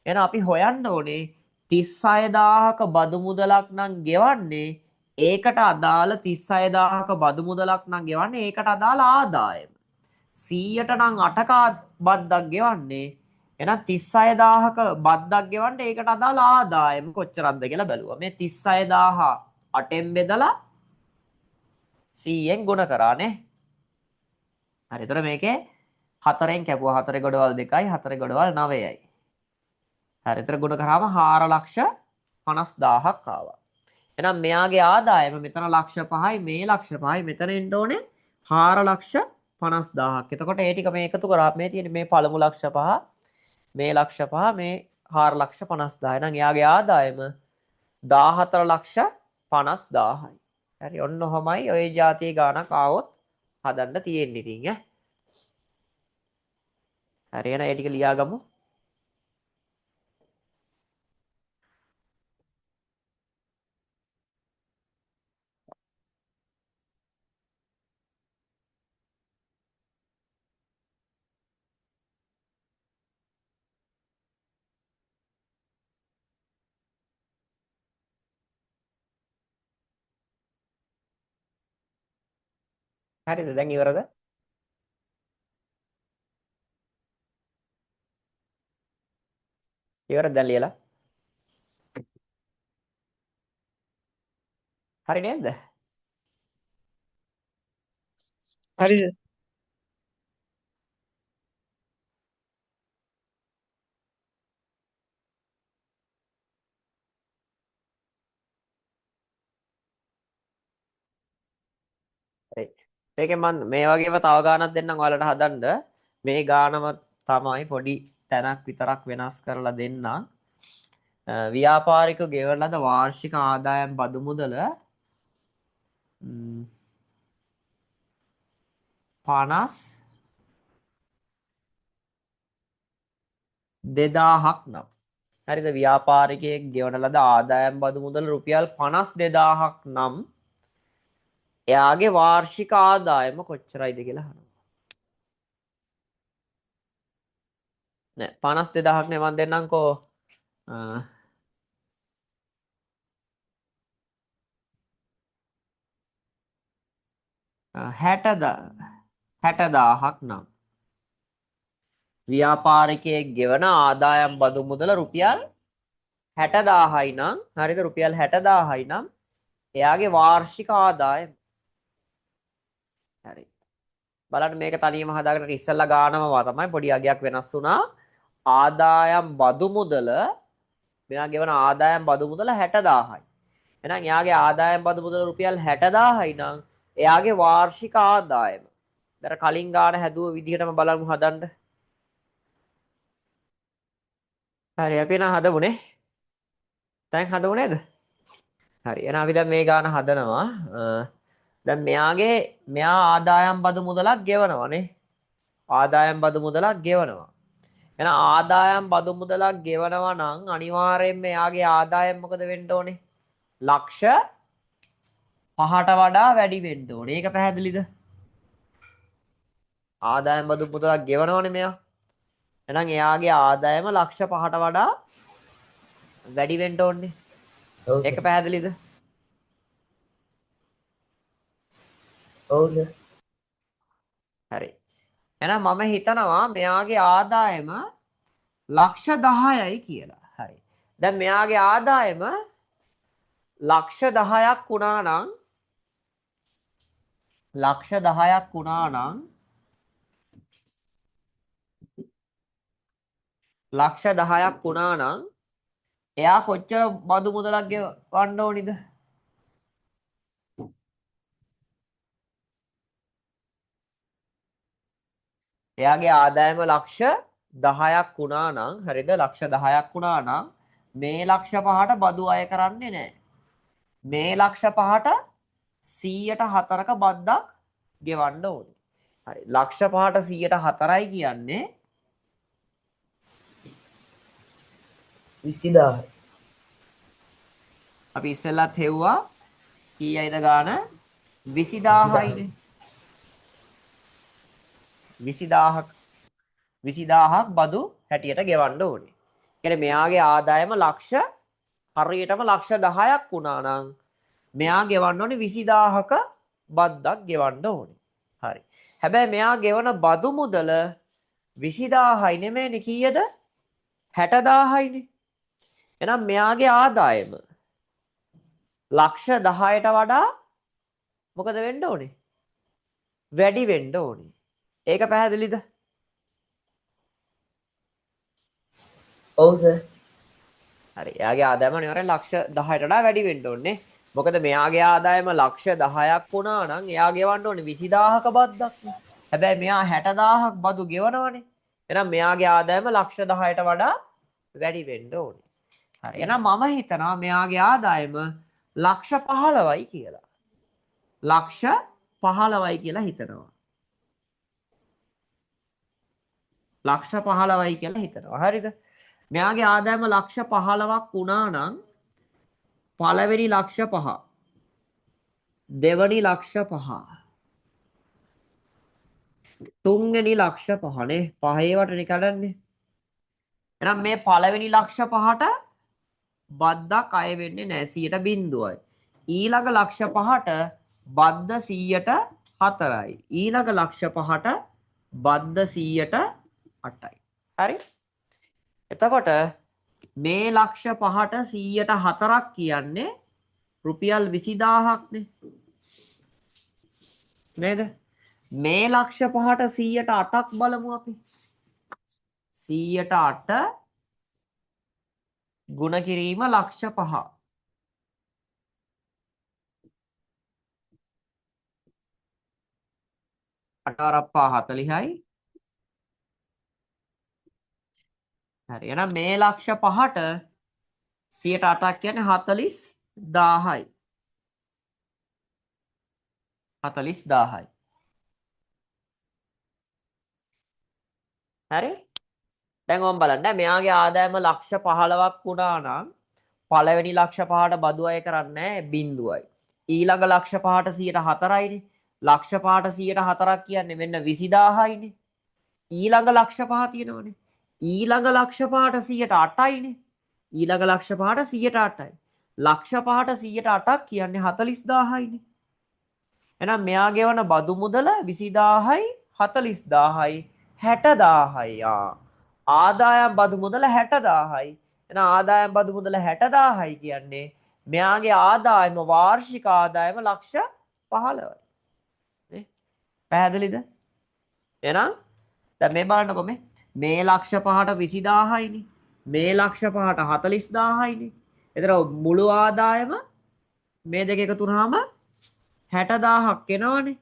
එහෙනම් අපි හොයන්න ඕනේ 36000ක බදු මුදලක් නම් ගෙවන්නේ ඒකට අදාළ 36000ක බදු මුදලක් නම් ගෙවන්නේ ඒකට අදාළ ආදායම. 100ට නම් 8ක බද්දක් ගෙවන්නේ. එහෙනම් 36000ක බද්දක් ගෙවන්න ඒකට අදාළ ආදායම කොච්චරක්ද කියලා බැලුවා. මේ 36000 8ෙන් බෙදලා 100ෙන් ගුණ කරානේ. හරි. එතකොට මේකේ 4ෙන් කැපුවා 4 ගොඩවල් 2යි 4 ගොඩවල් 9යි. හරි. එතකොට ගුණ කරාම 4,50,000ක් ආවා. එහෙනම් මෙයාගේ ආදායම මෙතන ලක්ෂ 5යි මේ ලක්ෂ 5යි මෙතන එන්න ඕනේ 4,50,000ක්. එතකොට ඒ ටික මේ එකතු කරා මේ තියෙන්නේ මේ පළමු ලක්ෂ 5 මේ ලක්ෂ 5 මේ 4,50,000. එහෙනම් එයාගේ ආදායම 14,50,000යි. හරි. ඔන්න ඔහමයි ඔය જાතියේ ගාණක් ආවොත් හදන්න තියෙන්නේ ඉතින් ඈ. හරි එහෙනම් ඒ ටික ලියාගමු. හරිද? දැන් ඉවරද? ඉවරද දැන් ලියලා? හරි නේද? හරි සර්. හරි. මේකෙන් මම මේ වගේම තව ගානක් දෙන්නම් ඔයාලට හදන්න. මේ ගානම තමයි පොඩි තැනක් විතරක් වෙනස් කරලා දෙන්නම්. ව්‍යාපාරික ගෙවන ලද වාර්ෂික ආදායම් බදු මුදල 52,000ක් නම්. හරිද? ව්‍යාපාරිකයෙක් ගෙවන ලද ආදායම් බදු මුදල රුපියල් 52,000ක් නම් එයාගේ වාර්ෂික ආදායම කොච්චරයිද කියලා අහනවා. නෑ 52,000ක් නේ මම දෙන්නම්කෝ 60,000ක් නම් ව්‍යාපාරිකයෙක් ගෙවන ආදායම් බදු මුදල රුපියල් 60,000යි නම් හරිද? රුපියල් 60,000යි නම් එයාගේ වාර්ෂික ආදායම. හරි. බලන්න මේක තනියම හදාගන්න ඉස්සෙල්ලා ගානම තමයි පොඩි අගයක් වෙනස් වුණා. ආදායම් බදු මුදල මෙයා ගෙවන ආදායම් බදු මුදල 60,000යි. එහෙනම් එයාගේ ආදායම් බදු මුදල රුපියල් 60,000යි නම් එයාගේ වාර්ෂික ආදායම. දැන් කලින් ගාන හැදුව විදිහටම බලමු හදන්න. හරි අපි නම් හදමුනේ. දැන් හදමු නේද? හරි. එහෙනම් අපි දැන් මේ ගාන හදනවා. දැන් මෙයා ආදායම් බදු මුදලක් ගෙවනවානේ. ආදායම් බදු මුදලක් ගෙවනවා. එහෙනම් ආදායම් බදු මුදලක් ගෙවනවා නම් අනිවාර්යයෙන්ම එයාගේ ආදායම මොකද වෙන්න ඕනේ? ලක්ෂ 5ට වඩා වැඩි වෙන්න ඕනේ. ඒක පැහැදිලිද? ආදායම් බදු මුදලක් ගෙවනවනේ මෙයා. එහෙනම් එයාගේ ආදායම ලක්ෂ 5ට වඩා වැඩි වෙන්න ඕනේ. ඔව් ඒක සර්. පැහැදිලිද? ඔව් සර්. හරි. එහෙනම් මම හිතනවා මෙයාගේ ආදායම ලක්ෂ 10යි කියලා. හරි. දැන් මෙයාගේ ආදායම ලක්ෂ 10ක් වුණා නම් ලක්ෂ 10ක් වුණා නම් ලක්ෂ 10ක් වුණා නම් එයා කොච්චර බදු මුදලක් ගෙවන්න ඕනිද? එයාගේ ආදායම ලක්ෂ 10ක් වුණා නම් හරිද? ලක්ෂ 10ක් වුණා නම් මේ ලක්ෂ 5ට බදු අය කරන්නේ නැහැ. මේ ලක්ෂ 5ට 100ට 4ක බද්දක් ගෙවන්න ඕනේ. හරි. ලක්ෂ 5ට 100ට 4යි කියන්නේ 20000යි. අපි ඉස්සෙල්ලත් හෙව්වා කීයයිද ගාන 20000යිනේ. 20000ක් බදු හැටියට ගෙවන්න ඕනේ. කියන්නේ මෙයාගේ ආදායම හරියටම ලක්ෂ 10ක් වුණා නම් මෙයා ගෙවන්න ඕනේ 20000ක බද්දක් ගෙවන්න ඕනේ. හරි. හැබැයි මෙයා ගෙවන බදු මුදල 20000යි නෙමෙයිනේ කීයද? 60000යිනේ. එහෙනම් මෙයාගේ ආදායම ලක්ෂ 10ට වඩා මොකද වෙන්න ඕනේ? වැඩි වෙන්න ඕනේ. ඒක පැහැදිලිද? ඔව් සර්. හරි. එයාගේ ආදායම අනිවාර්යෙන් ලක්ෂ 10ට වඩා වැඩි වෙන්න ඕනේ. මොකද මෙයාගේ ආදායම ලක්ෂ 10ක් වුණා නම් එයා ගෙවන්න ඕනේ 20000ක බද්දක්. හැබැයි මෙයා 60000ක් බදු ගෙවනවනේ. එහෙනම් මෙයාගේ ආදායම ලක්ෂ 10ට වඩා වැඩි වෙන්න ඕනේ. හරි. එහෙනම් මම හිතනවා මෙයාගේ ආදායම ලක්ෂ 15යි කියලා. ලක්ෂ 15යි කියලා හිතනවා. ලක්ෂ 15යි කියලා හිතනවා. හරිද? මෙයාගේ ආදායම ලක්ෂ 15ක් වුණා නම් පළවෙනි ලක්ෂ 5 දෙවනි ලක්ෂ 5 තුන්වෙනි ලක්ෂ 5 නේ පහේ වටනේ කඩන්නේ. එහෙනම් මේ පළවෙනි ලක්ෂ 5ට බද්දක් අය වෙන්නේ නැහැ 0.0යි. ඊළඟ ලක්ෂ 5ට බද්ද 100ට 4යි. ඊළඟ ලක්ෂ 5ට බද්ද 100ට 8යි. හරි? එතකොට මේ ලක්ෂ 5ට 100ට 4ක් කියන්නේ රුපියල් 20000ක්නේ. නේද? මේ ලක්ෂ 5ට 100ට 8ක් බලමු අපි. 100ට 8 ගුණ කිරීම ලක්ෂ 5. 8 40යි. හරි. එහෙනම් මේ ලක්ෂ 5ට 100ට 8ක් කියන්නේ 40000යි. 40000යි. හරි? දැන් ඔම් බලන්න මෙයාගේ ආදායම ලක්ෂ 15ක් වුණා නම් පළවෙනි ලක්ෂ 5ට බදු අය කරන්නේ 0යි. ඊළඟ ලක්ෂ 5ට 104යිනේ. ලක්ෂ 5ට 104ක් කියන්නේ මෙන්න 20000යිනේ. ඊළඟ ලක්ෂ 5 තියෙනවනේ. ඊළඟ ලක්ෂ 5ට 108යිනේ. ඊළඟ ලක්ෂ 5ට 108යි. ලක්ෂ 5ට 108ක් කියන්නේ 40000යිනේ. එහෙනම් මෙයා ගෙවන බදු මුදල 20000යි 40000යි 60000යි. ආදායම් බදු මුදල 60000යි. එහෙනම් ආදායම් බදු මුදල 60000යි කියන්නේ මෙයාගේ ආදායම වාර්ෂික ආදායම ලක්ෂ 15යි. නේ? පැහැදිලිද? එහෙනම් දැන් මේ බලන්නකො මේ ලක්ෂ 5ට 20000යිනේ. මේ ලක්ෂ 5ට 40000යිනේ. එතන මුළු ආදායම මේ දෙක එකතු වුනහම 60000ක් එනවනේ.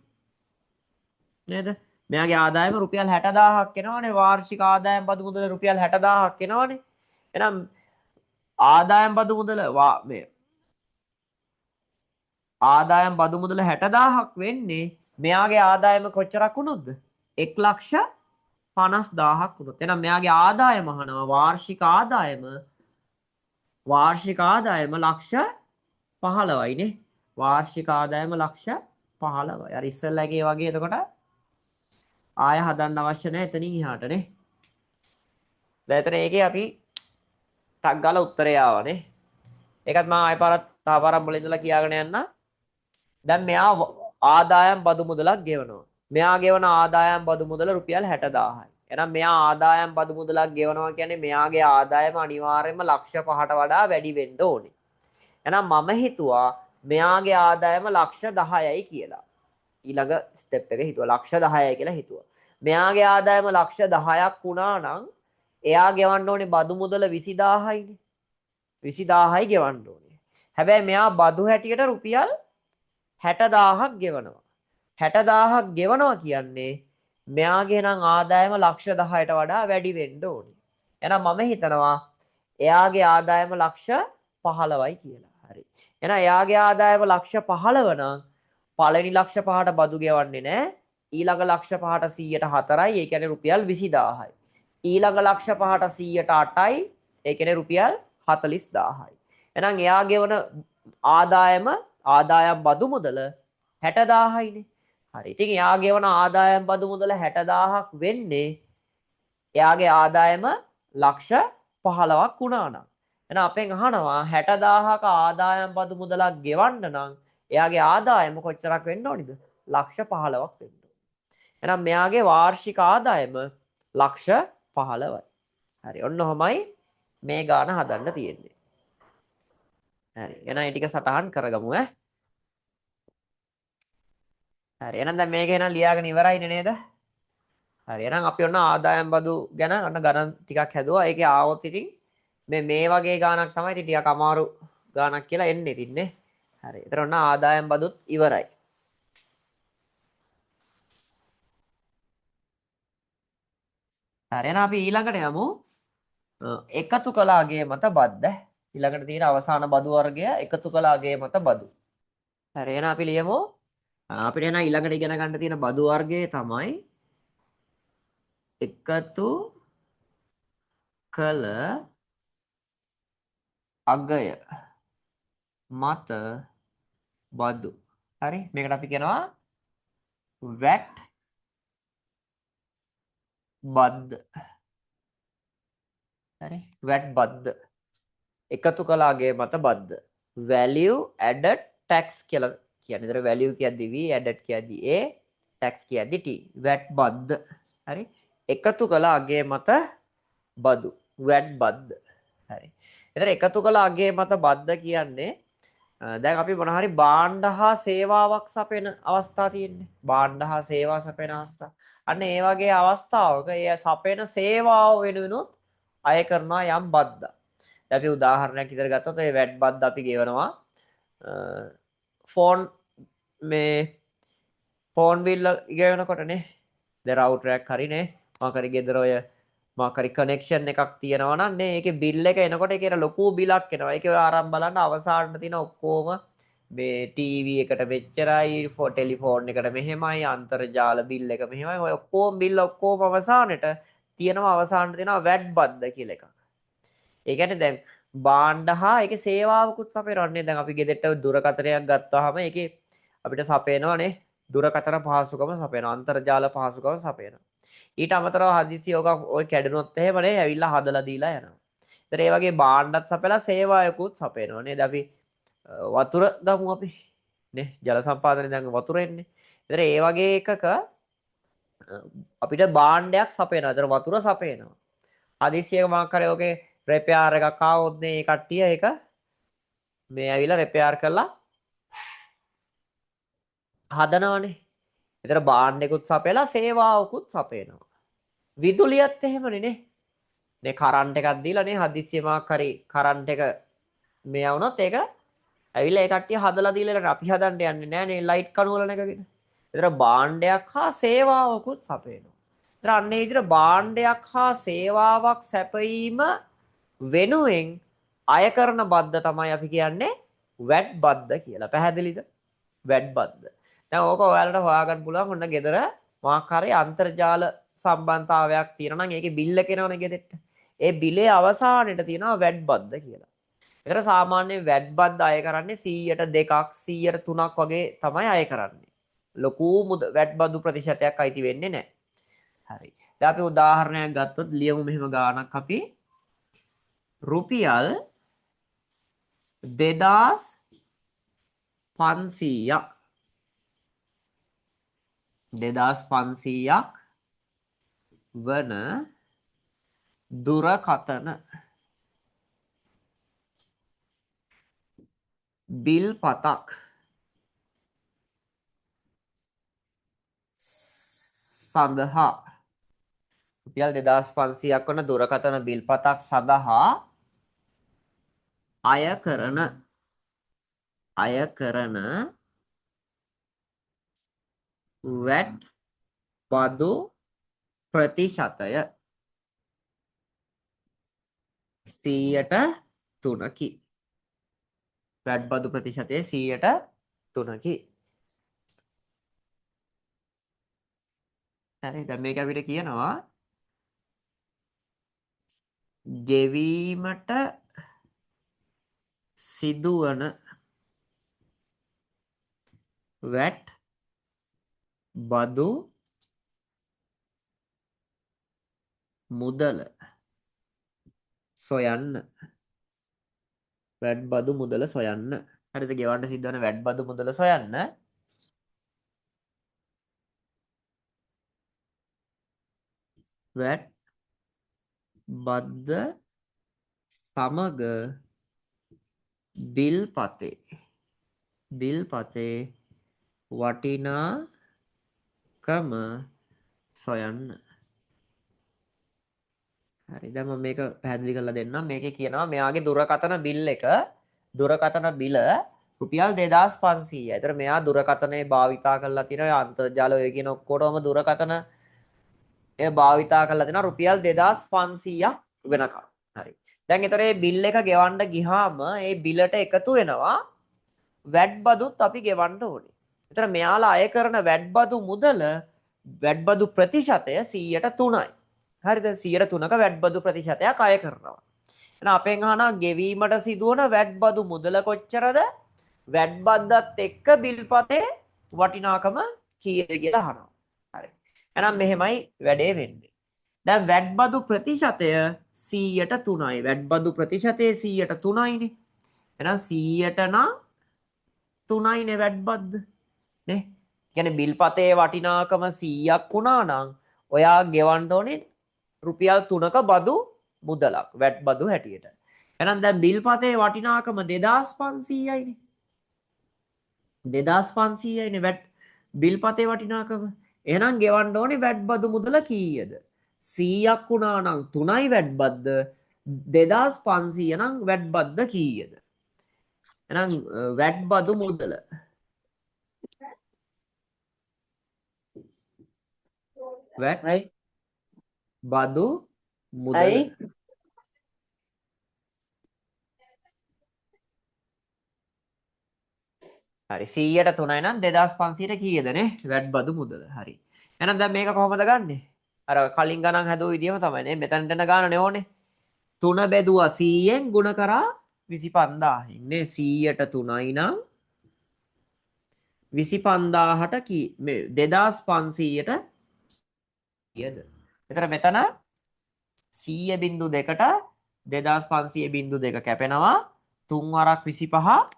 නේද? මෙයාගේ ආදායම රුපියල් 60000ක් එනවනේ. වාර්ෂික ආදායම් බදු මුදල රුපියල් 60000ක් එනවනේ. එහෙනම් ආදායම් බදු මුදල මේ ආදායම් බදු මුදල 60000ක් වෙන්නේ මෙයාගේ ආදායම කොච්චරක් වුණොත්ද? 1,50,000ක් වුණොත්. එහෙනම් මෙයාගේ ආදායම අහනවා වාර්ෂික ආදායම ලක්ෂ 15යිනේ. වාර්ෂික ආදායම ලක්ෂ 15යි. අර ඉස්සෙල්ලාගේ වගේ එතකොට ආය හදන්න අවශ්‍ය නැහැ එතනින් එහාටනේ. දැන් එතන ඒකේ අපි ටක් ගාලා උත්තරය ආවනේ. ඒකත් මම ආය පාරක් තව පාරක් මුලින් ඉඳලා කියාගෙන යන්න. දැන් මෙයා ආදායම් බදු මුදලක් ගෙවනවා. මෙයා ගෙවන ආදායම් බදු මුදල රුපියල් 60000යි. එහෙනම් මෙයා ආදායම් බදු මුදලක් ගෙවනවා කියන්නේ මෙයාගේ ආදායම අනිවාර්යයෙන්ම ලක්ෂ 5ට වඩා වැඩි වෙන්න ඕනේ. එහෙනම් මම හිතුවා මෙයාගේ ආදායම ලක්ෂ 10යි කියලා. ඊළඟ ස්ටෙප් එක හිතුවා ලක්ෂ 10යි කියලා හිතුවා. මෙයාගේ ආදායම ලක්ෂ 10ක් වුණා නම් එයා ගෙවන්න ඕනේ බදු මුදල 20000යිනේ. 20000යි ගෙවන්න ඕනේ. හැබැයි මෙයා බදු හැටියට රුපියල් 60000ක් ගෙවනවා. 60000ක් ගෙවනවා කියන්නේ මෙයාගේ නම් ආදායම ලක්ෂ 10ට වඩා වැඩි වෙන්න ඕනේ. එහෙනම් මම හිතනවා එයාගේ ආදායම ලක්ෂ 15යි කියලා. හරි. එහෙනම් එයාගේ ආදායම ලක්ෂ 15 නම් පළවෙනි ලක්ෂ 5ට බදු ගෙවන්නේ නැහැ. ඊළඟ ලක්ෂ 5ට 100ට 4යි. ඒ කියන්නේ රුපියල් 20000යි. ඊළඟ ලක්ෂ 5ට 100ට 8යි. ඒ කියන්නේ රුපියල් 40000යි. එහෙනම් එයා ගෙවන ආදායම් බදු මුදල 60000යිනේ. හරි. ඉතින් එයා ගෙවන ආදායම් බදු මුදල 60000ක් වෙන්නේ එයාගේ ආදායම ලක්ෂ 15ක් වුණා නම්. එහෙනම් අපෙන් අහනවා 60000ක ආදායම් බදු මුදලක් ගෙවන්න නම් එයාගේ ආදායම කොච්චරක් වෙන්න ඕනිද? ලක්ෂ 15ක් වෙන්න ඕනේ. එහෙනම් මෙයාගේ වාර්ෂික ආදායම ලක්ෂ 15යි. හරි. ඔන්න ඔහමයි මේ ගාන හදන්න තියෙන්නේ. හරි. එහෙනම් ඒ ටික සටහන් කරගමු ඈ. හරි. එහෙනම් දැන් මේක එහෙනම් ලියාගෙන ඉවරයිනේ නේද? හරි. එහෙනම් අපි ඔන්න ආදායම් බදු ගැන ඔන්න ගණන් ටිකක් හැදුවා. ඒකේ ආවොත් ඉතින් මේ වගේ ගාණක් තමයි ඉතින් ටිකක් අමාරු ගාණක් කියලා එන්නේ ඉතින්නේ. හරි. ඒතර ඔන්න ආදායම් බදුත් ඉවරයි. හරි. එහෙනම් අපි ඊළඟට යමු. එකතු කළ අගය මත බද්ද. ඊළඟට තියෙන අවසාන බදු වර්ගය එකතු කළ අගය මත බදු. හරි. එහෙනම් අපි ලියමු. අපිට එහෙනම් ඊළඟට ඉගෙන ගන්න තියෙන බදු වර්ගය තමයි එකතු කළ අගය මත බදු. හරි. මේකට අපි කියනවා VAT බද්ද. හරි. VAT බද්ද. එකතු කළ අගය මත බද්ද. value added tax කියලා කියන්නේ. ඒතර value කියද්දි v added කියද්දි a tax කියද්දි t. VAT බද්ද. හරි. එකතු කළ අගය මත බදු. VAT බද්ද. හරි. ඒතර එකතු කළ අගය මත බද්ද කියන්නේ දැන් අපි මොන හරි භාණ්ඩ හා සේවාවක් සපයන අවස්ථා තියෙන්නේ. භාණ්ඩ හා සේවා සපයන අවස්ථා. අන්න ඒ වගේ අවස්ථාවක ඒ සපයන සේවාව වෙනුවෙනුත් අය කරනවා යම් බද්දක්. දැන් අපි උදාහරණයක් විතර ගත්තොත් ඒ VAT බද්ද අපි ගෙවනවා ෆෝන් බිල් ගෙවනකොටනේ. දැන් රවුටර් එකක් හරිනේ මොකක් හරි ගෙදර ඔය මොකක් හරි කනෙක්ෂන් එකක් තියෙනවා නම් නේ ඒකේ බිල් එක එනකොට ඒකේ ලොකු බිලක් එනවා. ඒකේ ඔය ආරම්භ බලන්න අවසානයේ තියෙන ඔක්කොම මේ ටීවී එකට මෙච්චරයි, ටෙලිෆෝන් එකට මෙහෙමයි, අන්තර්ජාල බිල් එක මෙහෙමයි. ඔය ඔක්කොම බිල් ඔක්කොම අවසානෙට තියෙනවා අවසානයේ තියෙනවා VAT බද්ද කියලා එකක්. ඒ කියන්නේ දැන් භාණ්ඩ හා ඒකේ සේවාවකුත් සපයනවානේ. දැන් අපි ගෙදරට දුරකථනයක් ගත්තාම ඒකේ අපිට සපයනවානේ දුරකථන පහසුකම සපයනවා, අන්තර්ජාල පහසුකම සපයනවා. ඊට අමතරව හදිසි ඔය කැඩුනොත් එහෙමනේ ඇවිල්ලා හදලා දීලා යනවා. ඒතර ඒ වගේ භාණ්ඩත් සපයලා සේවායකුත් සපයනවා නේද? අපි වතුර ගමු අපි නේ ජල සම්පාදනයේ දැන් වතුර එන්නේ. ඒතර ඒ වගේ එකක අපිට භාණ්ඩයක් සපයනවා. ඒතර වතුර සපයනවා. හදිසියක මොකක් හරි ඔකේ රිපෙයාර් එකක් ආවොත් මේ කට්ටිය ඒක මේ ඇවිල්ලා රිපෙයාර් කරලා හදනවනේ. ඒතර භාණ්ඩෙකුත් සපයලා සේවාවකුත් සපයනවා. විදුලියත් එහෙමනේ නේ. මේ කරන්ට් එකක් දීලා නේ හදිස්සිය මොකක් හරි කරන්ට් එක මේ වුණොත් ඒක ඇවිල්ලා ඒ කට්ටිය හදලා දීලා අපි හදන්න යන්නේ නැහැ නේ ලයිට් කණුවල නැගගෙන. ඒතර භාණ්ඩයක් හා සේවාවකුත් සපයනවා. ඒතර අන්නේ විදිහට භාණ්ඩයක් හා සේවාවක් සැපයීම වෙනුවෙන් අය කරන බද්ද තමයි අපි කියන්නේ VAT බද්ද කියලා. පැහැදිලිද? VAT බද්ද. දැන් ඕක ඔයාලට හොයාගන්න පුළුවන් ඔන්න ගෙදර මොකක් හරි අන්තර්ජාල සම්බන්ධතාවයක් තියෙනවා නම් ඒකේ බිල් එක එනවනේ ගෙදරට. ඒ බිලේ අවසානයේට තියෙනවා VAT බද්ද කියලා. ඒතර සාමාන්‍යයෙන් වැඩ් බද්ද අය කරන්නේ 100ට 2ක් 100ට 3ක් වගේ තමයි අය කරන්නේ. ලොකු වැඩ් බදු ප්‍රතිශතයක් අයිති වෙන්නේ නැහැ. හරි. දැන් අපි උදාහරණයක් ගත්තොත් ලියමු මෙහෙම ගාණක් අපි රුපියල් 2500ක් 2500ක් වන දුරකතන බිල් පතක් සඳහා රුපියල් 2500ක් වන දුරකතන බිල් පතක් සඳහා අය කරන වැට් බදු ප්‍රතිශතය 3%කි. වැට් බදු ප්‍රතිශතය 3%කි. හරි දැන් මේක අපිට කියනවා ගෙවීමට සිදුවන වැට් බදු මුදල සොයන්න. වැට් බදු මුදල සොයන්න. හරිද? ගෙවන්න සිද්ධ වෙන වැට් බදු මුදල සොයන්න. වැට් බද්ද සමග බිල් පතේ වටිනාකම සොයන්න. හරි දැන් මම මේක පැහැදිලි කරලා දෙන්නම්. මේකේ කියනවා මෙයාගේ දුරකථන බිල රුපියල් 2500යි. ඒතර මෙයා දුරකථනයේ භාවිතා කරලා තියෙනවා අන්තර්ජාල ඔය කියන ඔක්කොටම දුරකථන ඒ භාවිතා කරලා තියෙනවා රුපියල් 2500ක් වෙනකම්. හරි. දැන් ඒතර මේ බිල් එක ගෙවන්න ගියාම ඒ බිලට එකතු වෙනවා වැට් බදුත් අපි ගෙවන්න ඕනේ. ඒතර මෙයාලා අය කරන වැට් බදු මුදල වැට් බදු ප්‍රතිශතය 3%යි. හරිද? 3%ක වැට් බදු ප්‍රතිශතයක් අය කරනවා. එහෙනම් අපෙන් අහනවා ගෙවීමට සිදුවන වැට් බදු මුදල කොච්චරද? වැට් බද්දත් එක්ක බිල්පතේ වටිනාකම කීයද කියලා අහනවා. හරි. එහෙනම් මෙහෙමයි වැඩේ වෙන්නේ. දැන් වැට් බදු ප්‍රතිශතය 3%යි. වැට් බදු ප්‍රතිශතය 3%යිනේ. එහෙනම් 100ට නම් 3යිනේ වැට් බද්ද. නේ? කියන්නේ බිල්පතේ වටිනාකම 100ක් වුණා නම් ඔයා ගෙවන්න ඕනේ රුපියල් 3ක බදු මුදලක් වැට් බදු හැටියට. එහෙනම් දැන් බිල්පතේ වටිනාකම 2500යිනේ. 2500යිනේ වැට් බිල්පතේ වටිනාකම. එහෙනම් ගෙවන්න ඕනේ වැට් බදු මුදල කීයද? 100ක් වුණා නම් 3යි වැට් බද්ද 2500 නම් වැට් බද්ද කීයද? එහෙනම් වැට් බදු මුදල වැට් බදු මුදල හරි 100ට 3යි නම් 2500ට කීයදනේ වැට් බදු මුදල. හරි. එහෙනම් දැන් මේක කොහොමද ගන්නෙ? අර කලින් ගණන් හැදුව විදිහම තමයි නේ. මෙතනට එන ගානනේ ඕනේ. 3 බෙදුවා 100ෙන් ගුණ කරා 25000න් නේ. 100ට 3යි නම් 25000ට මේ 2500ට කීයද? එතන මෙතන 100.2ට 2500.2 කැපෙනවා 3 වරක් 25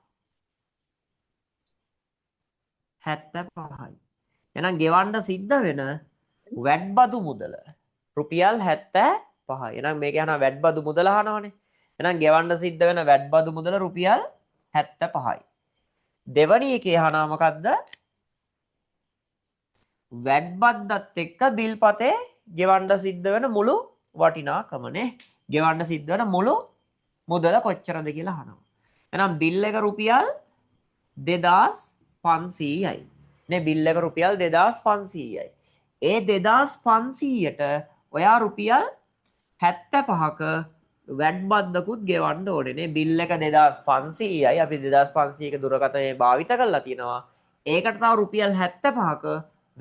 75යි. එහෙනම් ගෙවන්න සිද්ධ වෙන වැට් බදු මුදල රුපියල් 75යි. එහෙනම් මේක යනවා වැට් බදු මුදල අහනවනේ. එහෙනම් ගෙවන්න සිද්ධ වෙන වැට් බදු මුදල රුපියල් 75යි. දෙවැනි එකේ අහනවා මොකද්ද? වැට් බද්දත් එක්ක බිල්පතේ ගෙවන්න සිද්ධ වෙන මුළු වටිනාකමනේ. ගෙවන්න සිද්ධ වෙන මුළු මුදල කොච්චරද කියලා අහනවා. එහෙනම් බිල් එක රුපියල් 2500යි. නේ බිල් එක රුපියල් 2500යි. ඒ 2500ට ඔයා රුපියල් 75ක වැට් බද්දකුත් ගෙවන්න ඕනේ නේ. බිල් එක 2500යි. අපි 2500ක දුරකථනයේ භාවිත කරලා තියෙනවා. ඒකට තව රුපියල් 75ක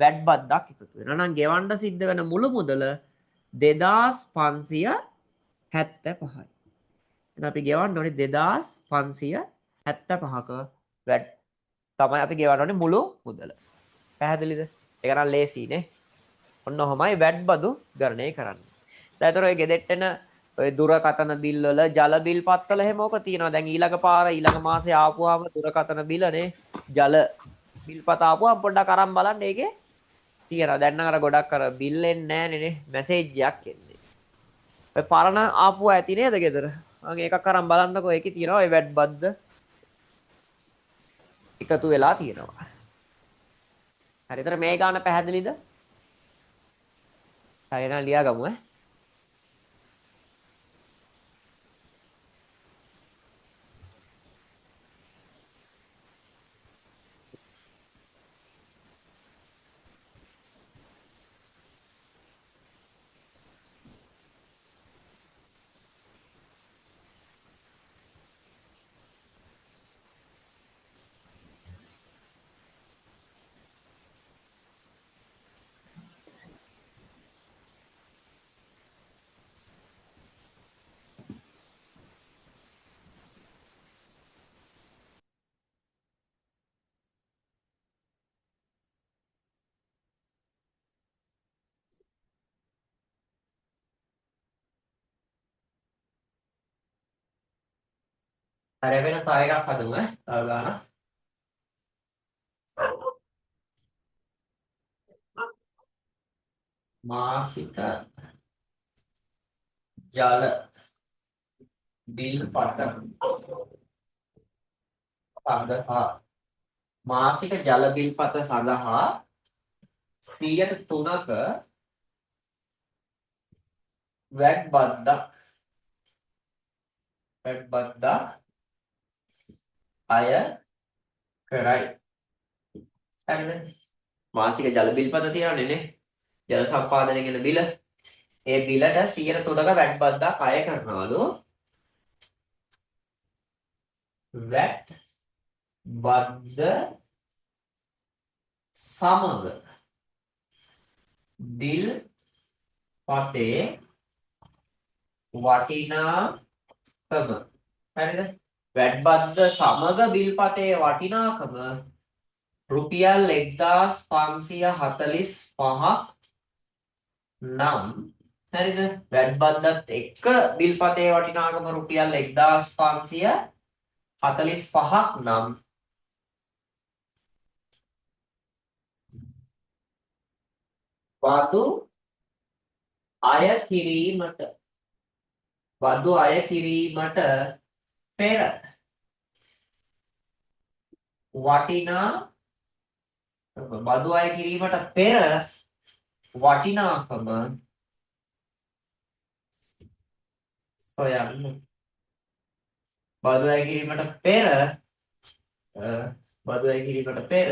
වැට් බද්දක් එකතු වෙනවා. නම් ගෙවන්න සිද්ධ වෙන මුළු මුදල 2575යි. එහෙනම් අපි ගෙවන්න ඕනේ 2575ක වැඩ තමයි අපි ගෙවන්න ඕනේ මුළු මුදල. පැහැදිලිද? ඒක නම් ලේසියිනේ. ඔන්න ඔහමයි වැඩ බදු ගණනය කරන්න. දැන් ඒතර ඔය ගෙදෙට්ට එන ඔය දුරකථන බිල් වල ජල බිල් පත්වල එහෙම ඕක තියෙනවා. දැන් ඊළඟ පාර ඊළඟ මාසේ ආපුවාම දුරකථන බිලනේ ජල බිල් පත ආපුවාම පොඩ්ඩක් අරන් බලන්න ඒකේ තියෙනවා. දැන් නම් අර ගොඩක් අර බිල් එන්නේ නැහැ නේ මැසේජ් එකක් එන්නේ. ඔය පරණ ආපුවා ඇති නේද ගෙදර? මම ඒකක් අරන් බලන්නකෝ ඒකේ තියෙනවා ඔය වැඩ බද්ද එකතු වෙලා තියෙනවා. හරිතර මේ ගාන පැහැදිලිද? හරි එහෙනම් ලියාගමු ඈ. හරි වෙන තව එකක් හදමු ඈ. තව ගානක්. මාසික ජල බිල් පත සඳහා මාසික ජල බිල් පත සඳහා 103ක වැඩ බද්දක් අය කරයි. හරිද? මාසික ජල බිල් පත තියන්නේ නේ. ජල සම්පාදනය කියන බිල. ඒ බිලට 103ක වැඩ බද්දක් අය කරනවලු. වැඩ බද්ද සමග බිල් පතේ වටිනාකම. හරිද? වැඩ බද්ද සමග බිල් පතේ වටිනාකම රුපියල් 1545ක් නම් හරිද? වැඩ බද්දත් එක්ක බිල් පතේ වටිනාකම රුපියල් 1545ක් නම් බදු අය කිරීමට පෙර වටිනාකම හොයන්න. බදු අය කිරීමට පෙර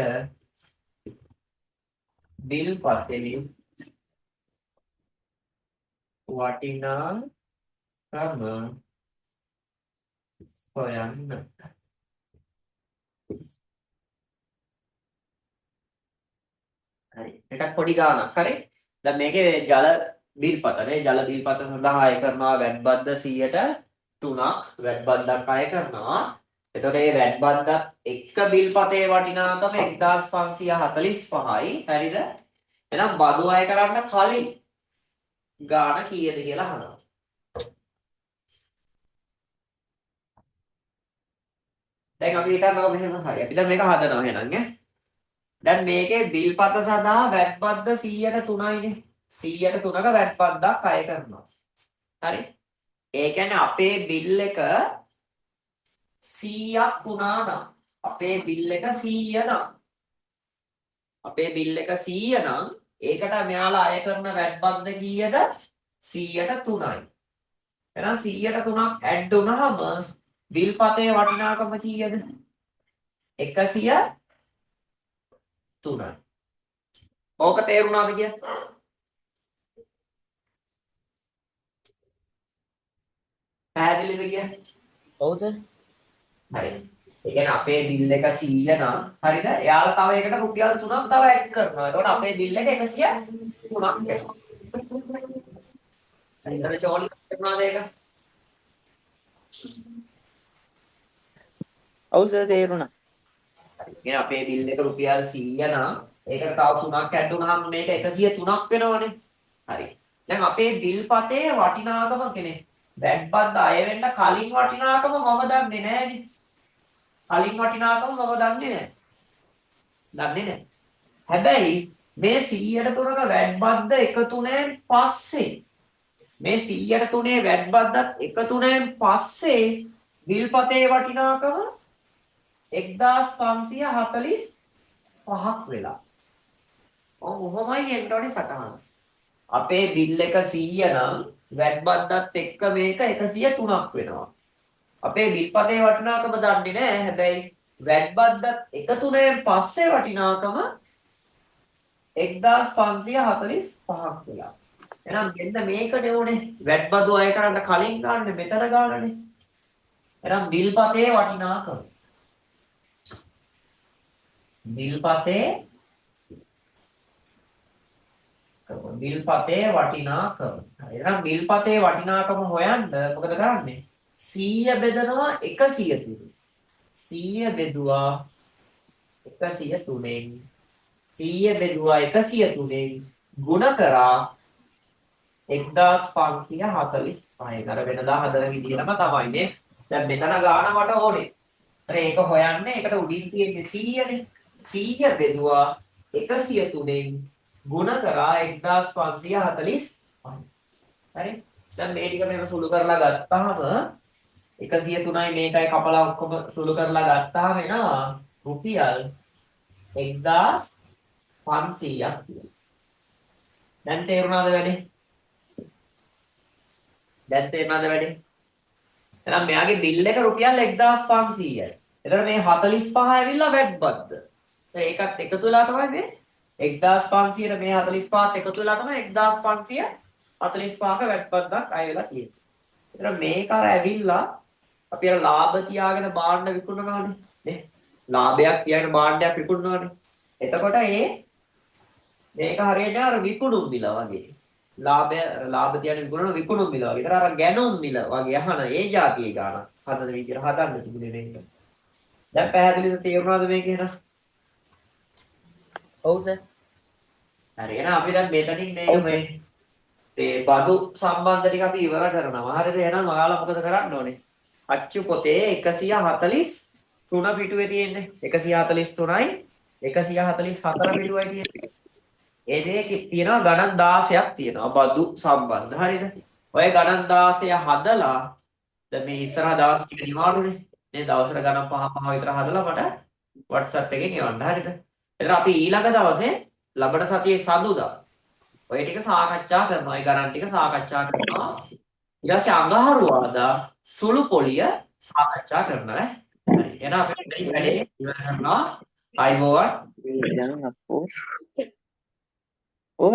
බිල් පතේ වටිනාකම හොයන්න. හරි. එකක් පොඩි ගානක් හරි. දැන් මේකේ ජල බිල් පතනේ ජල බිල් පත සඳහා අය කරනවා වැඩ බද්ද 103ක් වැඩ බද්දක් අය කරනවා. එතකොට මේ වැඩ බද්දත් එක්ක බිල් පතේ වටිනාකම 1545යි. හරිද? එහෙනම් බදු අය කරන්න කලින් ගාන කීයද කියලා අහනවා. දැන් අපි හිතනවා මෙහෙම හරි. අපි දැන් මේක හදනවා එහෙනම් ඈ. දැන් මේකේ බිල්පත සඳහා වැඩ බද්ද 103යිනේ. 103ක වැඩ බද්දක් අය කරනවා. හරි. ඒ කියන්නේ අපේ බිල් එක 100ක් වුණා නම් අපේ බිල් එක 100 නම් ඒකට මෙයාලා අය කරන වැඩ බද්ද කීයද? 103යි. එහෙනම් 103ක් ඇඩ් වුණාම බිල් පතේ වටිනාකම කීයද? 103යි. ඕක තේරුණාද කියන්නේ? පැහැදිලිද කියන්නේ? ඔව් සර්. හරි. ඒ කියන්නේ අපේ බිල් එක 100 නම් හරිද? එයාලා තව ඒකට රුපියල් 3ක් තව ඇඩ් කරනවා. එතකොට අපේ බිල් එක 103ක් වෙනවා. හරිද? චෝලි තේරුණාද ඒක? ඔව් සර් තේරුණා. එහෙනම් අපේ බිල් එක රුපියල් 100 නම් ඒකට තව 3ක් ඇඩ් වුණාම මේක 103ක් වෙනවනේ. හරි. දැන් අපේ බිල් පතේ වටිනාකම කෙනේ වැට් බද්ද අය වෙන්න කලින් වටිනාකම මම දන්නේ නෑනේ. කලින් වටිනාකම මම දන්නේ නෑ. දන්නේ නෑ. හැබැයි මේ 100ට 3ක වැට් බද්ද එකතුනෙන් පස්සේ මේ 100ට 3 වැට් බද්දත් එකතුනෙන් පස්සේ බිල් පතේ වටිනාකම 1545ක් වෙලා. ඔහොමයි එන්න ඕනේ සටහන. අපේ බිල් එක 100 නම් වැට් බද්දත් එක්ක මේක 103ක් වෙනවා. අපේ බිල් පතේ වටිනාකම දන්නේ නැහැ. හැබැයි වැට් බද්දත් එකතුනෙන් පස්සේ වටිනාකම 1545ක් වෙලා. එහෙනම් මෙන්න මේකට ඕනේ වැට් බදු අය කරන්න කලින් ගන්න මෙතන ගන්නනේ. එහෙනම් බිල් පතේ වටිනාකම බිල් පතේ වටිනාකම. එහෙනම් බිල් පතේ වටිනාකම හොයන්න මොකද කරන්නේ? 100 බෙදනවා 103. 100 බෙදුවා 103ෙන් 100 බෙදුවා 103ෙන් ගුණ කරා 1545. අර වෙනදා හදන විදිහටම තමයි මේ. දැන් මෙතන ගාන මට ඕනේ. ඒක හොයන්නේ ඒකට උඩින් තියෙන්නේ 100නේ. 100 බෙදුවා 103ෙන් ගුණ කරා 1545. හරි. දැන් මේ ටික මේක සුළු කරලා ගත්තාම 103යි මේකයි කපලා ඔක්කොම සුළු කරලා ගත්තාම එනවා රුපියල් 1500ක් කියලා. දැන් තේරුණාද වැඩේ? එහෙනම් මෙයාගේ බිල් එක රුපියල් 1500යි. එතකොට මේ 45 ඇවිල්ලා වැට් බද්ද. ඒකත් එකතු වෙලා තමයි මේ 1500ට මේ 45ත් එකතු වෙලා තමයි 1545ක වැට් බද්දක් අය වෙලා තියෙන්නේ. එතකොට මේක අර ඇවිල්ලා අපි අර ලාභ තියාගෙන භාණ්ඩ විකුණනවානේ නේ. ලාභයක් තියාගෙන භාණ්ඩයක් විකුණනවානේ. එතකොට මේක හරියට අර විකුණුම් මිල වගේ. ලාභ තියාගෙන විකුණුම් මිල වගේ. ඒතර අර ගැනුම් මිල වගේ අහන ඒ જાතියේ ගාන හදන විදිහට හදන්න තිබුණේ මේක. දැන් පැහැදිලිද තේරුණාද මේක එන? ඔව් සර්. හරි එහෙනම් අපි දැන් මෙතනින් මේ බදු සම්බන්ධ ටික අපි ඉවර කරනවා. හරිද? එහෙනම් ඔයාලා මොකද කරන්න ඕනේ? අච්චු පොතේ 143 පිටුවේ තියෙන්නේ. 143යි 144 පිටුවයි තියෙන්නේ. ඒ දෙකේ තියෙනවා ගණන් 16ක් තියෙනවා බදු සම්බන්ධ. හරිද? ඔය ගණන් 16 හදලා දැන් මේ ඉස්සරහ දවස් ටික නිවාඩුනේ. මේ දවසට ගණන් 5 විතර හදලා මට WhatsApp එකෙන් එවන්න. හරිද? එතන අපි ඊළඟ දවසේ ලබන සතියේ සඳුදා ඔය ටික සාකච්ඡා කරනවා. ඒ ගණන් ටික සාකච්ඡා කරනවා. ඊට පස්සේ අඟහරුවාදා සුළු පොලිය සාකච්ඡා කරනවා. හරි. එහෙනම් අපි මෙතනින් වැඩේ ඉවර කරනවා. අයබෝවන්. දැන් අපෝ. ඔව්